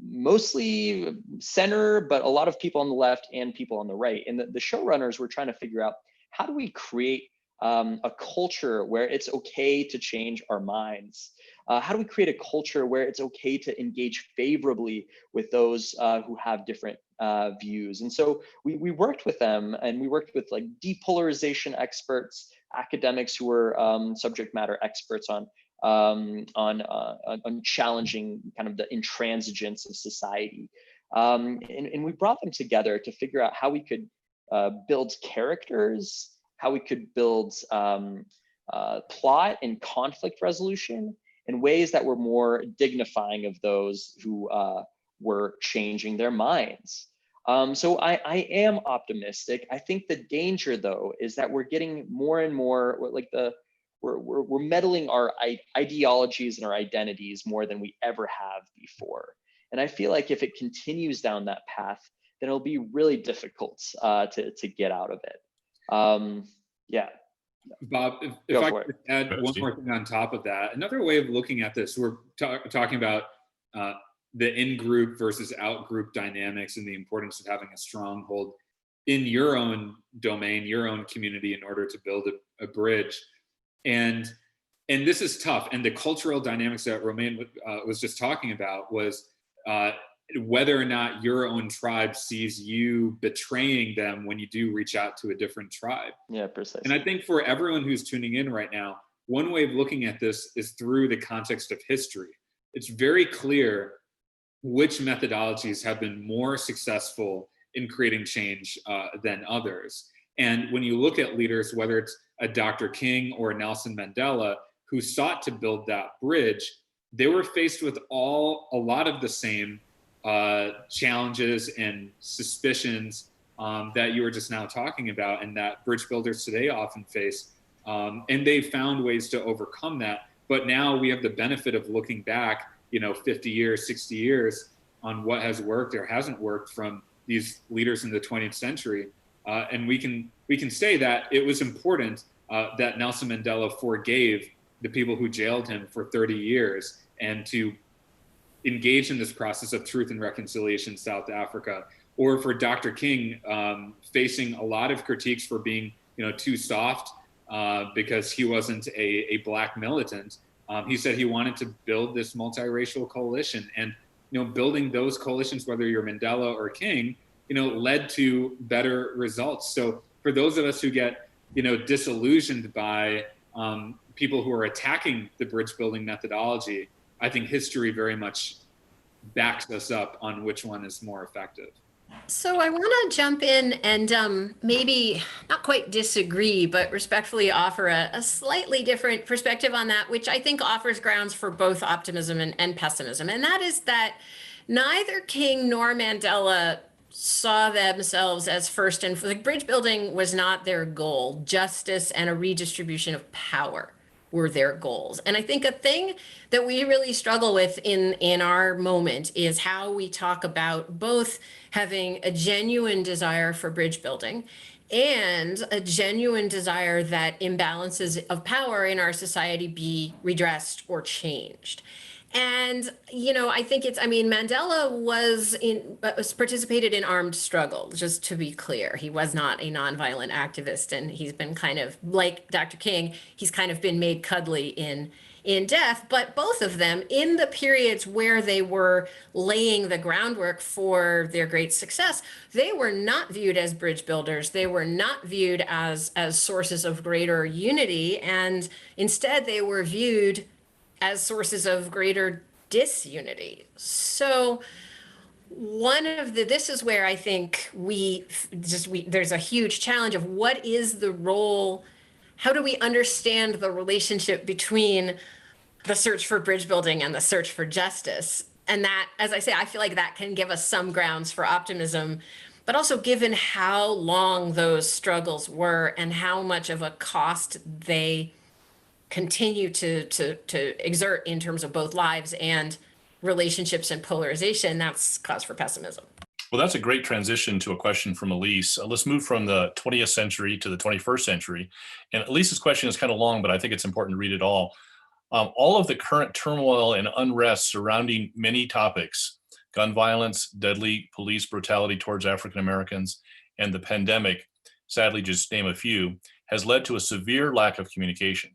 mostly center, but a lot of people on the left and people on the right. And the showrunners were trying to figure out, how do we create a culture where it's okay to change our minds? How do we create a culture where it's okay to engage favorably with those who have different views? And so we worked with them, and we worked with like depolarization experts, academics who were subject matter experts on challenging kind of the intransigence of society. And we brought them together to figure out how we could build characters, how we could build plot and conflict resolution in ways that were more dignifying of those who were changing their minds. So I am optimistic. I think the danger, though, is that we're getting more and more we're meddling our ideologies and our identities more than we ever have before. And I feel like if it continues down that path, then it'll be really difficult to get out of it. Yeah. Bob, if Go I for it. could add one more thing on top of that, another way of looking at this, we're talking about the in-group versus out-group dynamics and the importance of having a stronghold in your own domain, your own community, in order to build a bridge. And this is tough. And the cultural dynamics that Romain was just talking about was whether or not your own tribe sees you betraying them when you do reach out to a different tribe. Yeah, precisely. And I think for everyone who's tuning in right now, one way of looking at this is through the context of history. It's very clear which methodologies have been more successful in creating change than others. And when you look at leaders, whether it's a Dr. King or Nelson Mandela, who sought to build that bridge, they were faced with a lot of the same challenges and suspicions that you were just now talking about, and that bridge builders today often face. And they found ways to overcome that. But now we have the benefit of looking back, 50 years, 60 years on what has worked or hasn't worked from these leaders in the 20th century. And we can say that it was important that Nelson Mandela forgave the people who jailed him for 30 years and to engage in this process of truth and reconciliation in South Africa, or for Dr. King facing a lot of critiques for being too soft because he wasn't a Black militant. He said he wanted to build this multiracial coalition, and building those coalitions, whether you're Mandela or King, led to better results. So for those of us who get disillusioned by people who are attacking the bridge building methodology, I think history very much backs us up on which one is more effective. So I want to jump in and maybe not quite disagree, but respectfully offer a slightly different perspective on that, which I think offers grounds for both optimism and pessimism. And that is that neither King nor Mandela saw themselves as first, and like, bridge building was not their goal. Justice and a redistribution of power were their goals. And I think a thing that we really struggle with in our moment is how we talk about both having a genuine desire for bridge building and a genuine desire that imbalances of power in our society be redressed or changed. And, I think Mandela was participated in armed struggle, just to be clear. He was not a nonviolent activist, and he's been kind of, like Dr. King, he's kind of been made cuddly in death. But both of them, in the periods where they were laying the groundwork for their great success, they were not viewed as bridge builders. They were not viewed as sources of greater unity. And instead, they were viewed as sources of greater disunity. So this is where I think there's a huge challenge of what is the role, how do we understand the relationship between the search for bridge building and the search for justice? And that, as I say, I feel like that can give us some grounds for optimism, but also given how long those struggles were and how much of a cost they continue to exert in terms of both lives and relationships and polarization, that's cause for pessimism. Well, that's a great transition to a question from Elise. Let's move from the 20th century to the 21st century. And Elise's question is kind of long, but I think it's important to read it all. All of the current turmoil and unrest surrounding many topics, gun violence, deadly police brutality towards African Americans, and the pandemic, sadly just name a few, has led to a severe lack of communication.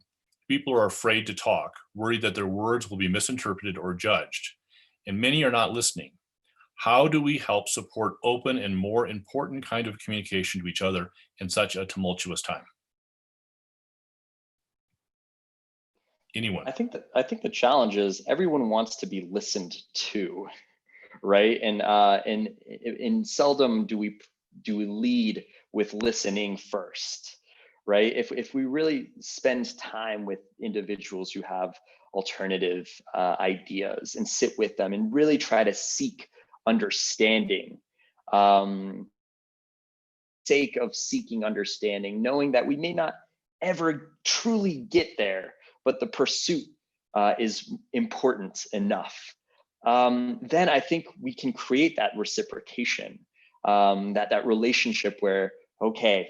People are afraid to talk, worried that their words will be misinterpreted or judged, and many are not listening. How do we help support open and more important kind of communication to each other in such a tumultuous time? Anyone? I think the challenge is everyone wants to be listened to, right? And seldom do we lead with listening first, right? If we really spend time with individuals who have alternative ideas and sit with them and really try to seek understanding, sake of seeking understanding, knowing that we may not ever truly get there, but the pursuit is important enough, then I think we can create that reciprocation. that relationship where, okay,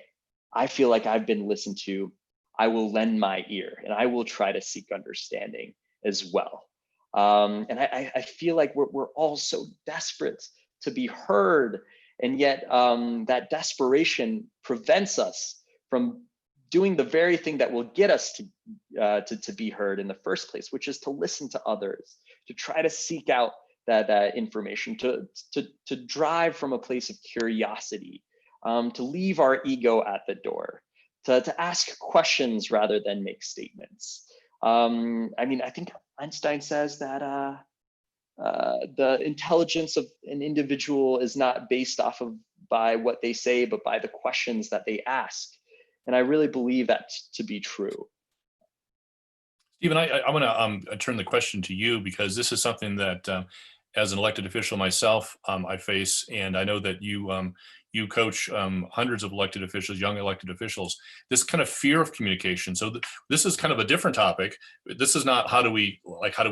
I feel like I've been listened to. I will lend my ear and I will try to seek understanding as well. And I feel like we're all so desperate to be heard, and yet that desperation prevents us from doing the very thing that will get us to be heard in the first place, which is to listen to others, to try to seek out that information, to drive from a place of curiosity, to leave our ego at the door, to ask questions rather than make statements. I mean, I think Einstein says that the intelligence of an individual is not based off of by what they say, but by the questions that they ask. And I really believe that to be true. Stephen, I want to turn the question to you, because this is something that, as an elected official myself, I face, and I know that you coach hundreds of elected officials, young elected officials. This kind of fear of communication. So this is kind of a different topic. This is not how do we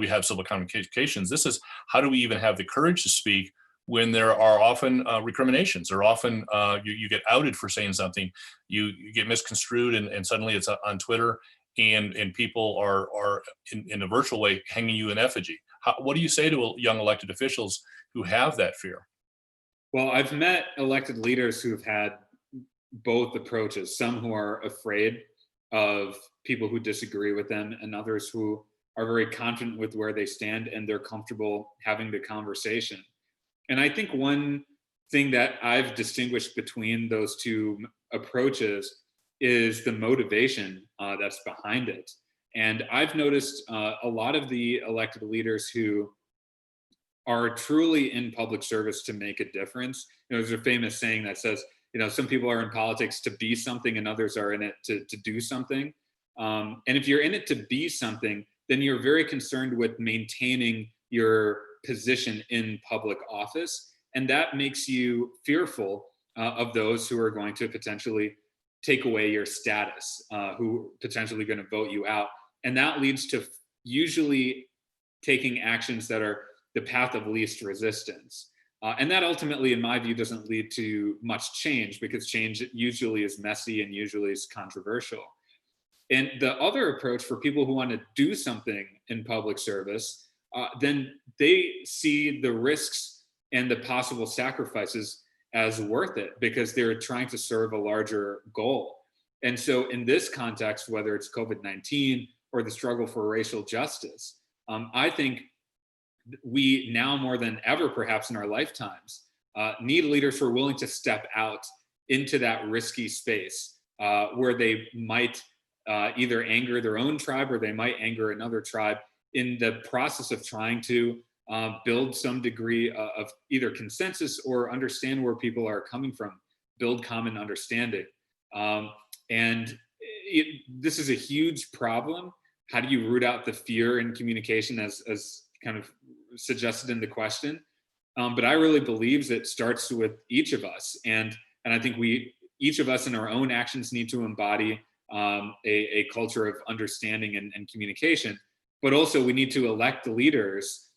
have civil communications. This is how do we even have the courage to speak when there are often recriminations, or often you get outed for saying something, you get misconstrued, and suddenly it's on Twitter. And people are in a virtual way hanging you in effigy. What do you say to young elected officials who have that fear? Well, I've met elected leaders who've had both approaches, some who are afraid of people who disagree with them, and others who are very confident with where they stand and they're comfortable having the conversation. And I think one thing that I've distinguished between those two approaches is the motivation that's behind it. And I've noticed a lot of the elected leaders who are truly in public service to make a difference. There's a famous saying that says, some people are in politics to be something and others are in it to do something. And if you're in it to be something, then you're very concerned with maintaining your position in public office. And that makes you fearful of those who are going to potentially take away your status, who potentially going to vote you out. And that leads to usually taking actions that are the path of least resistance. And that ultimately, in my view, doesn't lead to much change, because change usually is messy and usually is controversial. And the other approach for people who want to do something in public service, then they see the risks and the possible sacrifices as worth it, because they're trying to serve a larger goal. And so in this context, whether it's COVID-19 or the struggle for racial justice, I think we now more than ever, perhaps in our lifetimes, need leaders who are willing to step out into that risky space where they might either anger their own tribe or they might anger another tribe in the process of trying to build some degree of either consensus or understand where people are coming from, build common understanding. This is a huge problem. How do you root out the fear in communication, as kind of suggested in the question? But I really believe that it starts with each of us. And I think each of us in our own actions need to embody a culture of understanding and communication. But also we need to elect the leaders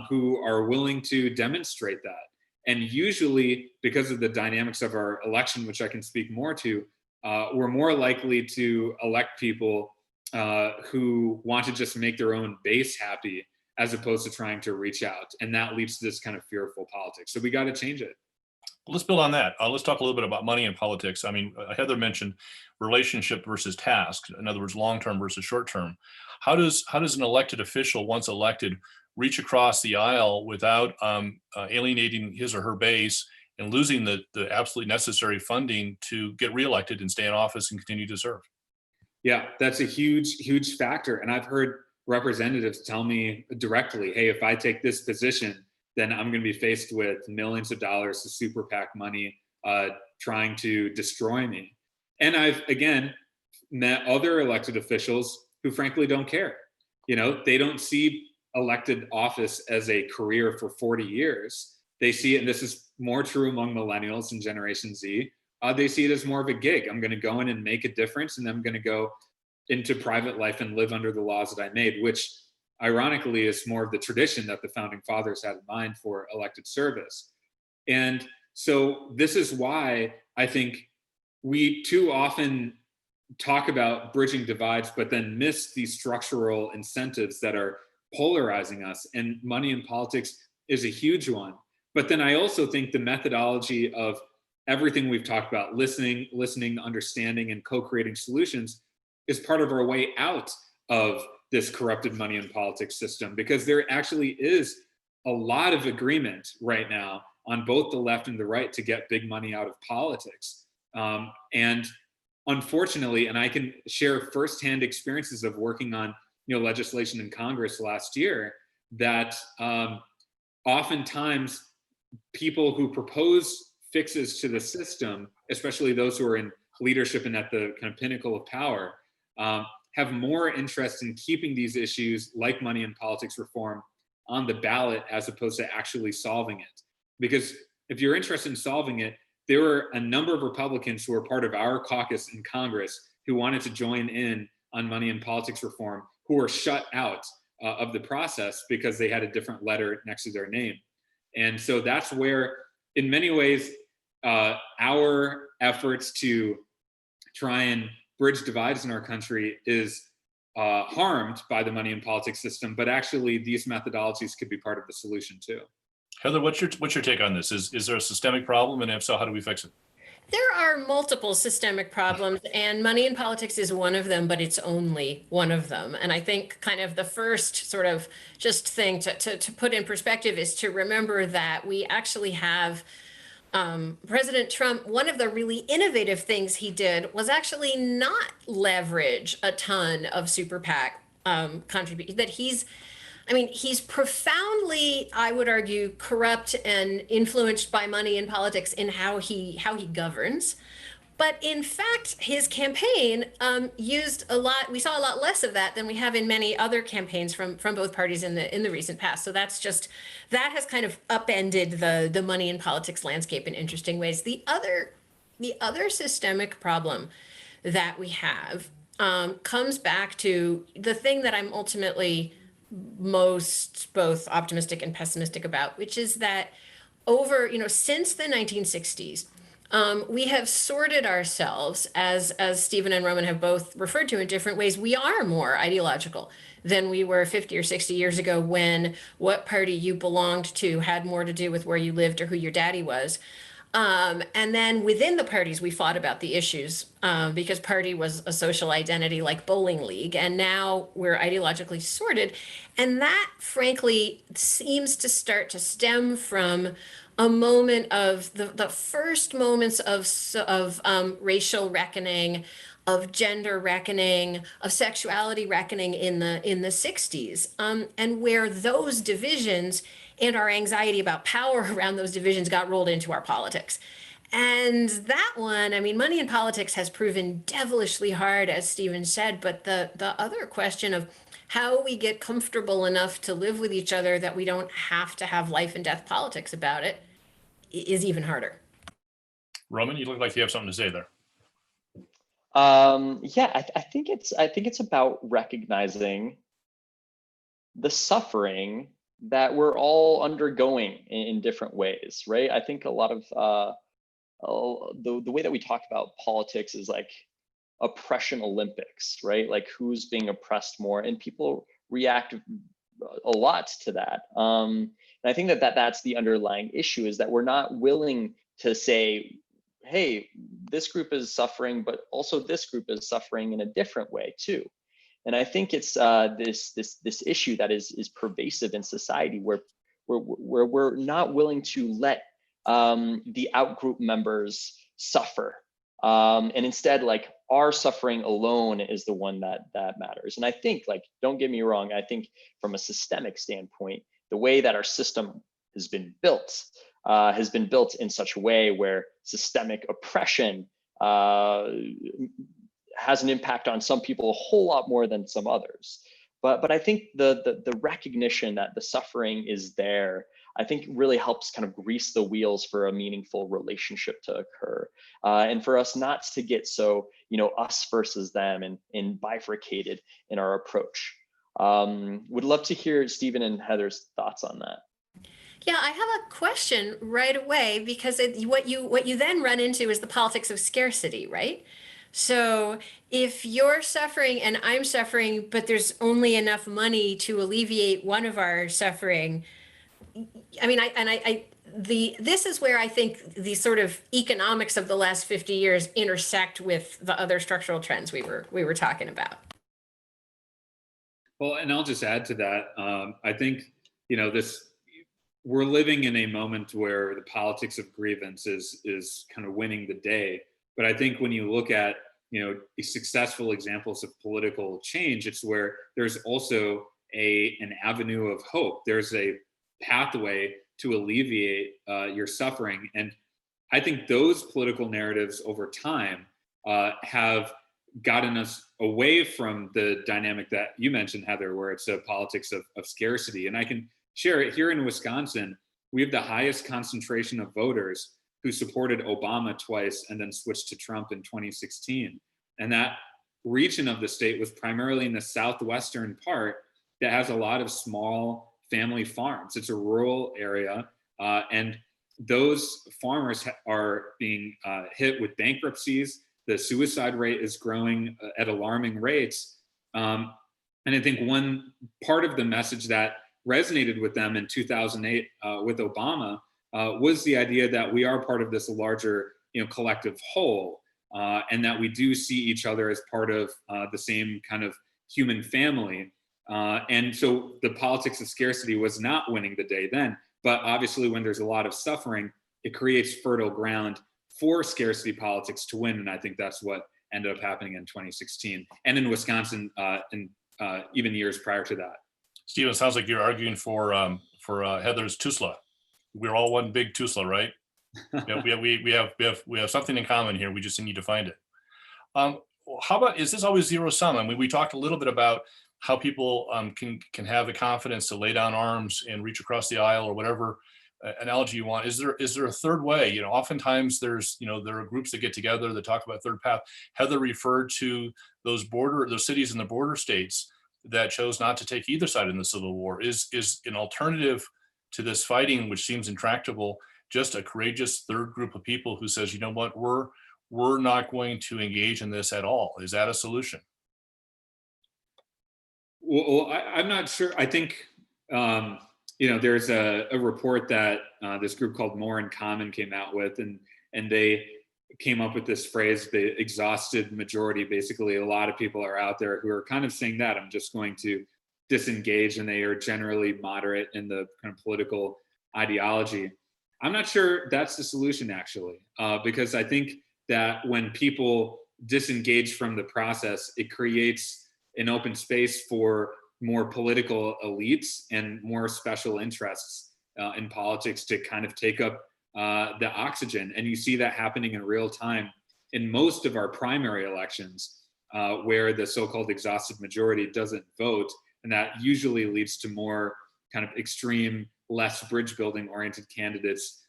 who are willing to demonstrate that. And usually, because of the dynamics of our election, which I can speak more to, we're more likely to elect people who want to just make their own base happy, as opposed to trying to reach out. And that leads to this kind of fearful politics. So we got to change it. Let's build on that. Let's talk a little bit about money in politics. I mean, Heather mentioned relationship versus task. In other words, long-term versus short-term. How does an elected official, once elected, reach across the aisle without alienating his or her base and losing the absolutely necessary funding to get reelected and stay in office and continue to serve? Yeah, that's a huge factor. And I've heard representatives tell me directly, hey, if I take this position, then I'm going to be faced with millions of dollars of super PAC money trying to destroy me. And I've, again, met other elected officials who frankly don't care. They don't see elected office as a career for 40 years. They see it, and this is more true among millennials and Generation Z, they see it as more of a gig. I'm going to go in and make a difference, and then I'm going to go into private life and live under the laws that I made, which ironically is more of the tradition that the founding fathers had in mind for elected service. And So this is why I think we too often talk about bridging divides, but then miss these structural incentives that are polarizing us. And money in politics is a huge one. But then I also think the methodology of everything we've talked about, listening, understanding, and co-creating solutions is part of our way out of this corrupted money in politics system, because there actually is a lot of agreement right now on both the left and the right to get big money out of politics. And unfortunately, and I can share firsthand experiences of working on legislation in Congress last year, that oftentimes people who propose fixes to the system, especially those who are in leadership and at the kind of pinnacle of power, have more interest in keeping these issues like money in politics reform on the ballot as opposed to actually solving it. Because if you're interested in solving it, there were a number of Republicans who were part of our caucus in Congress who wanted to join in on money in politics reform, who were shut out of the process because they had a different letter next to their name. And so that's where, in many ways, our efforts to try and bridge divides in our country is harmed by the money in politics system, but actually these methodologies could be part of the solution too. Heather, what's your take on this? Is there a systemic problem, and if so, how do we fix it? There are multiple systemic problems, and money in politics is one of them, but it's only one of them. And I think kind of the first sort of just thing to put in perspective is to remember that we actually have President Trump, one of the really innovative things he did was actually not leverage a ton of super PAC contributions. That he's profoundly, I would argue, corrupt and influenced by money in politics in how he governs. But in fact, his campaign used a lot. We saw a lot less of that than we have in many other campaigns from both parties in the recent past. So that has kind of upended the money in politics landscape in interesting ways. The other systemic problem that we have comes back to the thing that I'm ultimately most both optimistic and pessimistic about, which is that since the 1960s, we have sorted ourselves, as Stephen and Roman have both referred to in different ways. We are more ideological than we were 50 or 60 years ago, when what party you belonged to had more to do with where you lived or who your daddy was. And then within the parties, we fought about the issues because party was a social identity like bowling league. And now we're ideologically sorted. And that, frankly, seems to start to stem from a moment of the first moments of racial reckoning, of gender reckoning, of sexuality reckoning in the 60s, and where those divisions and our anxiety about power around those divisions got rolled into our politics. And that one, I mean, money in politics has proven devilishly hard, as Stephen said, but the other question of how we get comfortable enough to live with each other that we don't have to have life and death politics about it is even harder. Roman, you look like you have something to say there. I think it's about recognizing the suffering that we're all undergoing in different ways, right? I think a lot of the way that we talk about politics is like oppression Olympics, right? Like who's being oppressed more, and people react a lot to that. And I think that's the underlying issue, is that we're not willing to say, hey, this group is suffering, but also this group is suffering in a different way too. And I think it's this issue that is pervasive in society, where we're not willing to let the outgroup members suffer, and instead, like, our suffering alone is the one that matters. And I think, like, don't get me wrong, I think from a systemic standpoint, the way that our system has been built in such a way where systemic oppression has an impact on some people a whole lot more than some others. But I think the recognition that the suffering is there, I think really helps kind of grease the wheels for a meaningful relationship to occur, and for us not to get so, us versus them and bifurcated in our approach. Would love to hear Stephen and Heather's thoughts on that. Yeah, I have a question right away because what you then run into is the politics of scarcity, right? So if you're suffering and I'm suffering, but there's only enough money to alleviate one of our suffering, I mean, this is where I think the sort of economics of the last 50 years intersect with the other structural trends we were talking about. Well, and I'll just add to that. I think, this, we're living in a moment where the politics of grievance is kind of winning the day. But I think when you look at, successful examples of political change, it's where there's also an avenue of hope. There's a pathway to alleviate your suffering. And I think those political narratives over time have gotten us away from the dynamic that you mentioned, Heather, where it's a politics of scarcity. And I can share it here in Wisconsin. We have the highest concentration of voters who supported Obama twice and then switched to Trump in 2016. And that region of the state was primarily in the southwestern part that has a lot of small family farms. It's a rural area. And those farmers are being hit with bankruptcies. The suicide rate is growing at alarming rates. And I think one part of the message that resonated with them in 2008 with Obama was the idea that we are part of this larger, collective whole, and that we do see each other as part of the same kind of human family. And so the politics of scarcity was not winning the day then. But obviously, when there's a lot of suffering, it creates fertile ground for scarcity politics to win. And I think that's what ended up happening in 2016 and in Wisconsin and even years prior to that. Stephen, sounds like you're arguing for Heather's TUSLA. We're all one big TUSLA, right? we have something in common here. We just need to find it. How about, is this always zero sum? I mean, we talked a little bit about how people can have the confidence to lay down arms and reach across the aisle or whatever analogy you want. Is there a third way? Oftentimes there are groups that get together that talk about third path. Heather referred to those cities in the border states that chose not to take either side in the Civil War. Is an alternative to this fighting, which seems intractable, just a courageous third group of people who says, you know what, we're not going to engage in this at all? Is that a solution? Well, I'm not sure. I think, there's a report that this group called More in Common came out with, and they came up with this phrase, the exhausted majority. Basically, a lot of people are out there who are kind of saying that I'm just going to disengage, and they are generally moderate in the kind of political ideology. I'm not sure that's the solution, actually, because I think that when people disengage from the process, it creates an open space for more political elites and more special interests in politics to kind of take up the oxygen. And you see that happening in real time in most of our primary elections, where the so-called exhausted majority doesn't vote. And that usually leads to more kind of extreme, less bridge building oriented candidates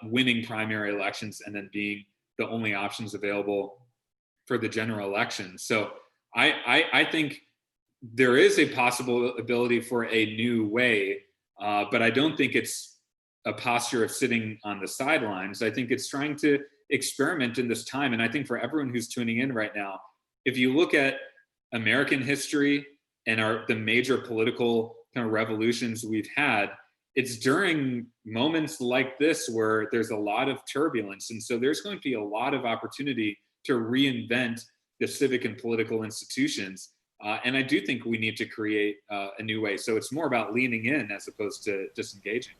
winning primary elections and then being the only options available for the general election. So I think there is a possible ability for a new way, but I don't think it's a posture of sitting on the sidelines. I think it's trying to experiment in this time. And I think for everyone who's tuning in right now, if you look at American history and the major political kind of revolutions we've had, it's during moments like this where there's a lot of turbulence. And so there's going to be a lot of opportunity to reinvent the civic and political institutions. And I do think we need to create a new way. So it's more about leaning in as opposed to disengaging.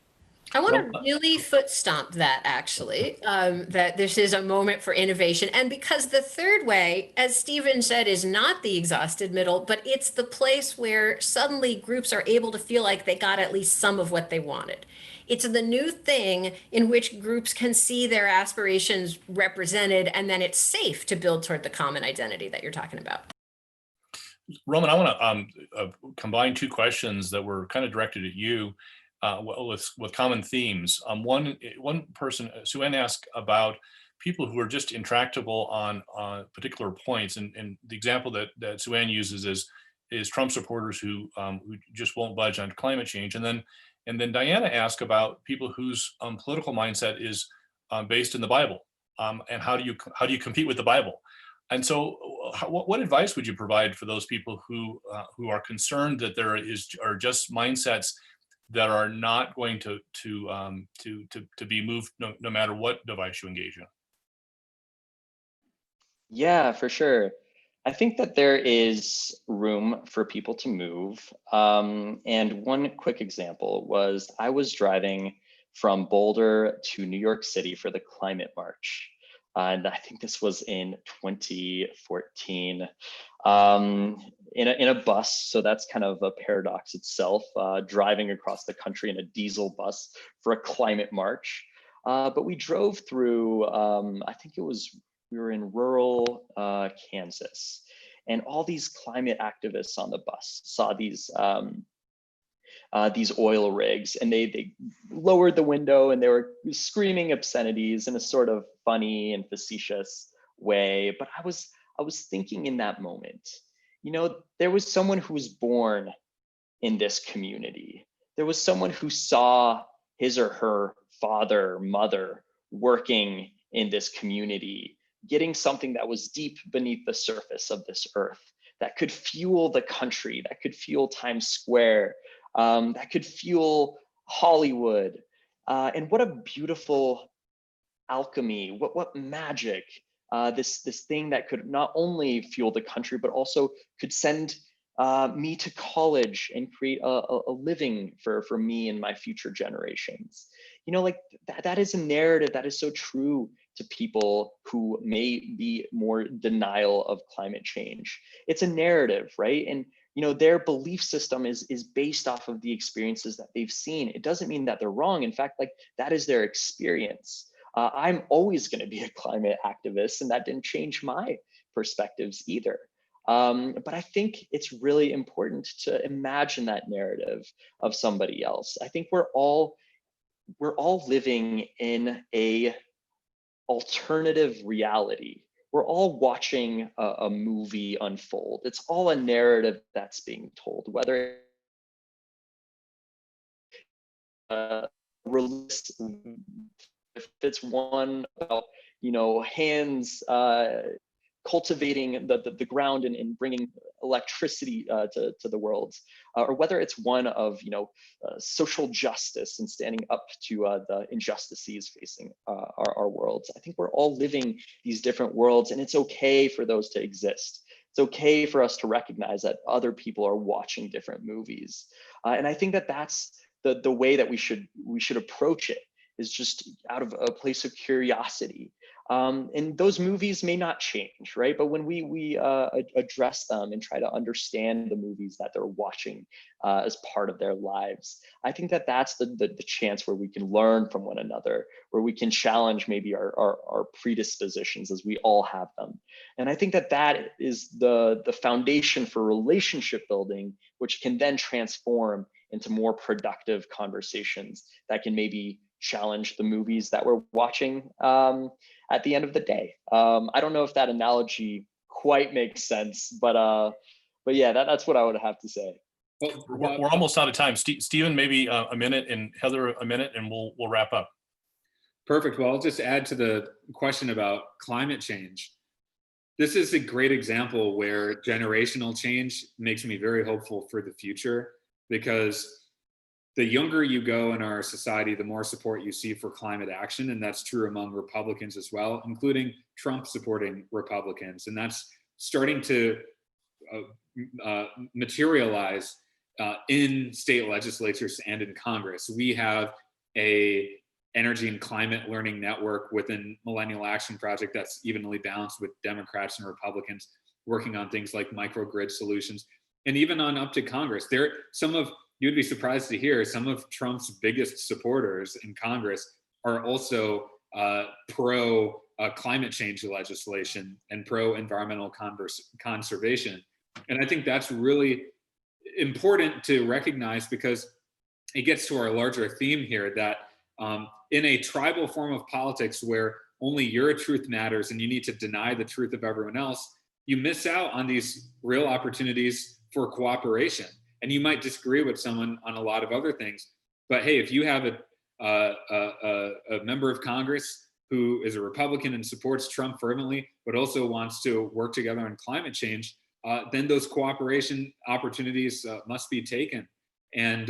I want to really foot stomp that, actually, that this is a moment for innovation. And because the third way, as Stephen said, is not the exhausted middle, but it's the place where suddenly groups are able to feel like they got at least some of what they wanted. It's the new thing in which groups can see their aspirations represented, and then it's safe to build toward the common identity that you're talking about. Roman, I want to combine two questions that were kind of directed at you with common themes. One person, Suen, asked about people who are just intractable on particular points, and the example that Suen uses is is Trump supporters who just won't budge on climate change. And then Diana asked about people whose political mindset is based in the Bible, and how do you compete with the Bible? And so, what advice would you provide for those people who are concerned that there are just mindsets that are not going to be moved no matter what device you engage in? Yeah, for sure. I think that there is room for people to move. And one quick example was I was driving from Boulder to New York City for the climate march. And I think this was in 2014, in a bus. So that's kind of a paradox itself, driving across the country in a diesel bus for a climate march. But we drove through, we were in rural Kansas, and all these climate activists on the bus saw these oil rigs, and they lowered the window and they were screaming obscenities in a sort of funny and facetious way. But I was thinking in that moment, there was someone who was born in this community. There was someone who saw his or her father, mother working in this community, getting something that was deep beneath the surface of this earth, that could fuel the country, that could fuel Times Square, that could fuel Hollywood. And what a beautiful alchemy, what magic, this thing that could not only fuel the country, but also could send me to college and create a living for me and my future generations. Like that is a narrative that is so true to people who may be more denial of climate change. It's a narrative, right? And their belief system is based off of the experiences that they've seen. It doesn't mean that they're wrong. In fact, like that is their experience. I'm always going to be a climate activist, and that didn't change my perspectives either. But I think it's really important to imagine that narrative of somebody else. I think we're all living in a alternative reality. We're all watching a movie unfold. It's all a narrative that's being told, whether if it's one about hands cultivating the ground and bringing electricity to the world, or whether it's one of social justice and standing up to the injustices facing our worlds. I think we're all living these different worlds, and it's okay for those to exist. It's okay for us to recognize that other people are watching different movies, and I think that that's the way that we should approach it, is just out of a place of curiosity. And those movies may not change, right? But when we address them and try to understand the movies that they're watching as part of their lives, I think that that's the chance where we can learn from one another, where we can challenge maybe our predispositions, as we all have them. And I think that is the foundation for relationship building, which can then transform into more productive conversations that can maybe challenge the movies that we're watching at the end of the day. I don't know if that analogy quite makes sense, but yeah, that's what I would have to say. Well, we're almost out of time. Stephen, maybe a minute, and Heather a minute, and we'll wrap up. Perfect. Well, I'll just add to the question about climate change. This is a great example where generational change makes me very hopeful for the future, because the younger you go in our society, the more support you see for climate action. And that's true among Republicans as well, including Trump supporting Republicans. And that's starting to materialize in state legislatures and in Congress. We have a energy and climate learning network within Millennial Action Project that's evenly balanced with Democrats and Republicans working on things like microgrid solutions. And even on up to Congress, you'd be surprised to hear some of Trump's biggest supporters in Congress are also pro climate change legislation and pro environmental conservation. And I think that's really important to recognize, because it gets to our larger theme here that in a tribal form of politics where only your truth matters and you need to deny the truth of everyone else, you miss out on these real opportunities for cooperation. And you might disagree with someone on a lot of other things, but hey, if you have a member of Congress who is a Republican and supports Trump fervently, but also wants to work together on climate change, then those cooperation opportunities must be taken. And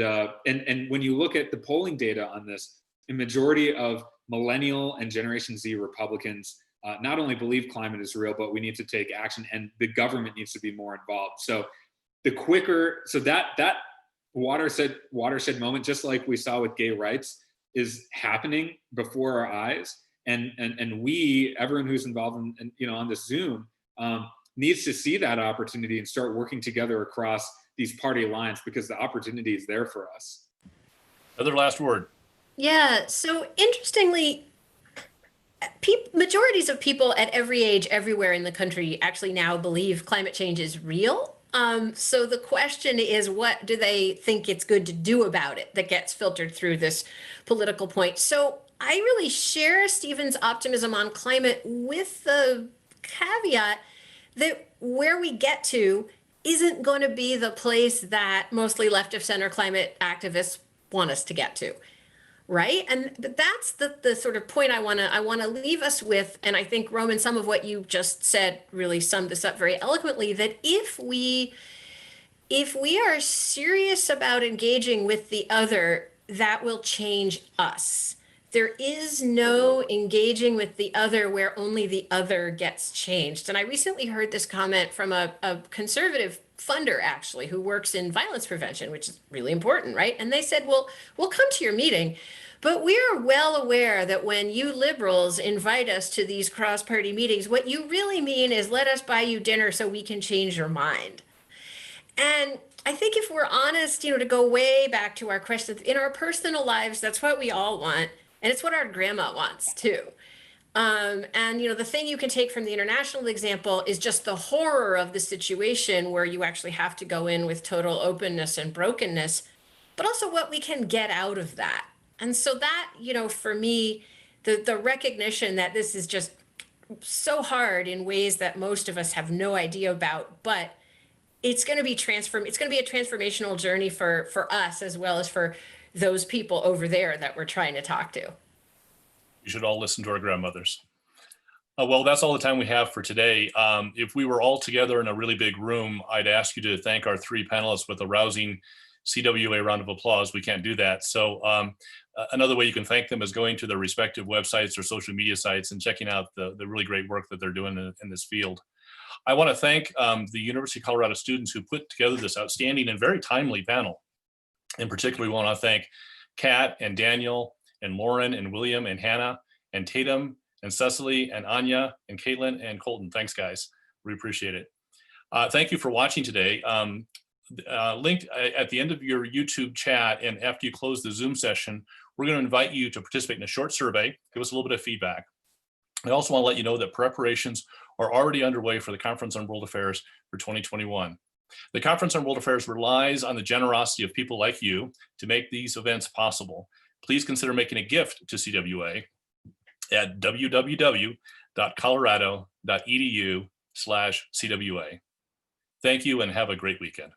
when you look at the polling data on this, a majority of millennial and Generation Z Republicans not only believe climate is real, but we need to take action, and the government needs to be more involved. So that watershed moment, just like we saw with gay rights, is happening before our eyes. And we, everyone who's involved in on this Zoom, needs to see that opportunity and start working together across these party lines, because the opportunity is there for us. Another last word. Yeah, so interestingly, majorities of people at every age, everywhere in the country actually now believe climate change is real. So the question is, what do they think it's good to do about it that gets filtered through this political point? So I really share Stephen's optimism on climate, with the caveat that where we get to isn't going to be the place that mostly left of center climate activists want us to get to. Right. And that's the sort of point I want to leave us with. And I think, Roman, some of what you just said really summed this up very eloquently, that if we are serious about engaging with the other, that will change us. There is no engaging with the other where only the other gets changed. And I recently heard this comment from a conservative funder, actually, who works in violence prevention, which is really important, right? And they said, well, we'll come to your meeting, but we are well aware that when you liberals invite us to these cross-party meetings, what you really mean is let us buy you dinner so we can change your mind. And I think if we're honest, to go way back to our questions in our personal lives, that's what we all want. And it's what our grandma wants too. And the thing you can take from the international example is just the horror of the situation where you actually have to go in with total openness and brokenness, but also what we can get out of that. And so that, for me, the recognition that this is just so hard in ways that most of us have no idea about, but it's going to be it's going to be a transformational journey for us, as well as for those people over there that we're trying to talk to. You should all listen to our grandmothers. Well, that's all the time we have for today. If we were all together in a really big room, I'd ask you to thank our three panelists with a rousing CWA round of applause. We can't do that. So another way you can thank them is going to their respective websites or social media sites and checking out the really great work that they're doing in this field. I want to thank the University of Colorado students who put together this outstanding and very timely panel. In particular, we want to thank Kat and Daniel and Lauren and William and Hannah and Tatum and Cecily and Anya and Caitlin and Colton. Thanks, guys. We appreciate it. Thank you for watching today. Linked at the end of your YouTube chat, and after you close the Zoom session, we're going to invite you to participate in a short survey, give us a little bit of feedback. I also want to let you know that preparations are already underway for the Conference on World Affairs for 2021. The Conference on World Affairs relies on the generosity of people like you to make these events possible. Please consider making a gift to CWA at www.colorado.edu/CWA. Thank you and have a great weekend.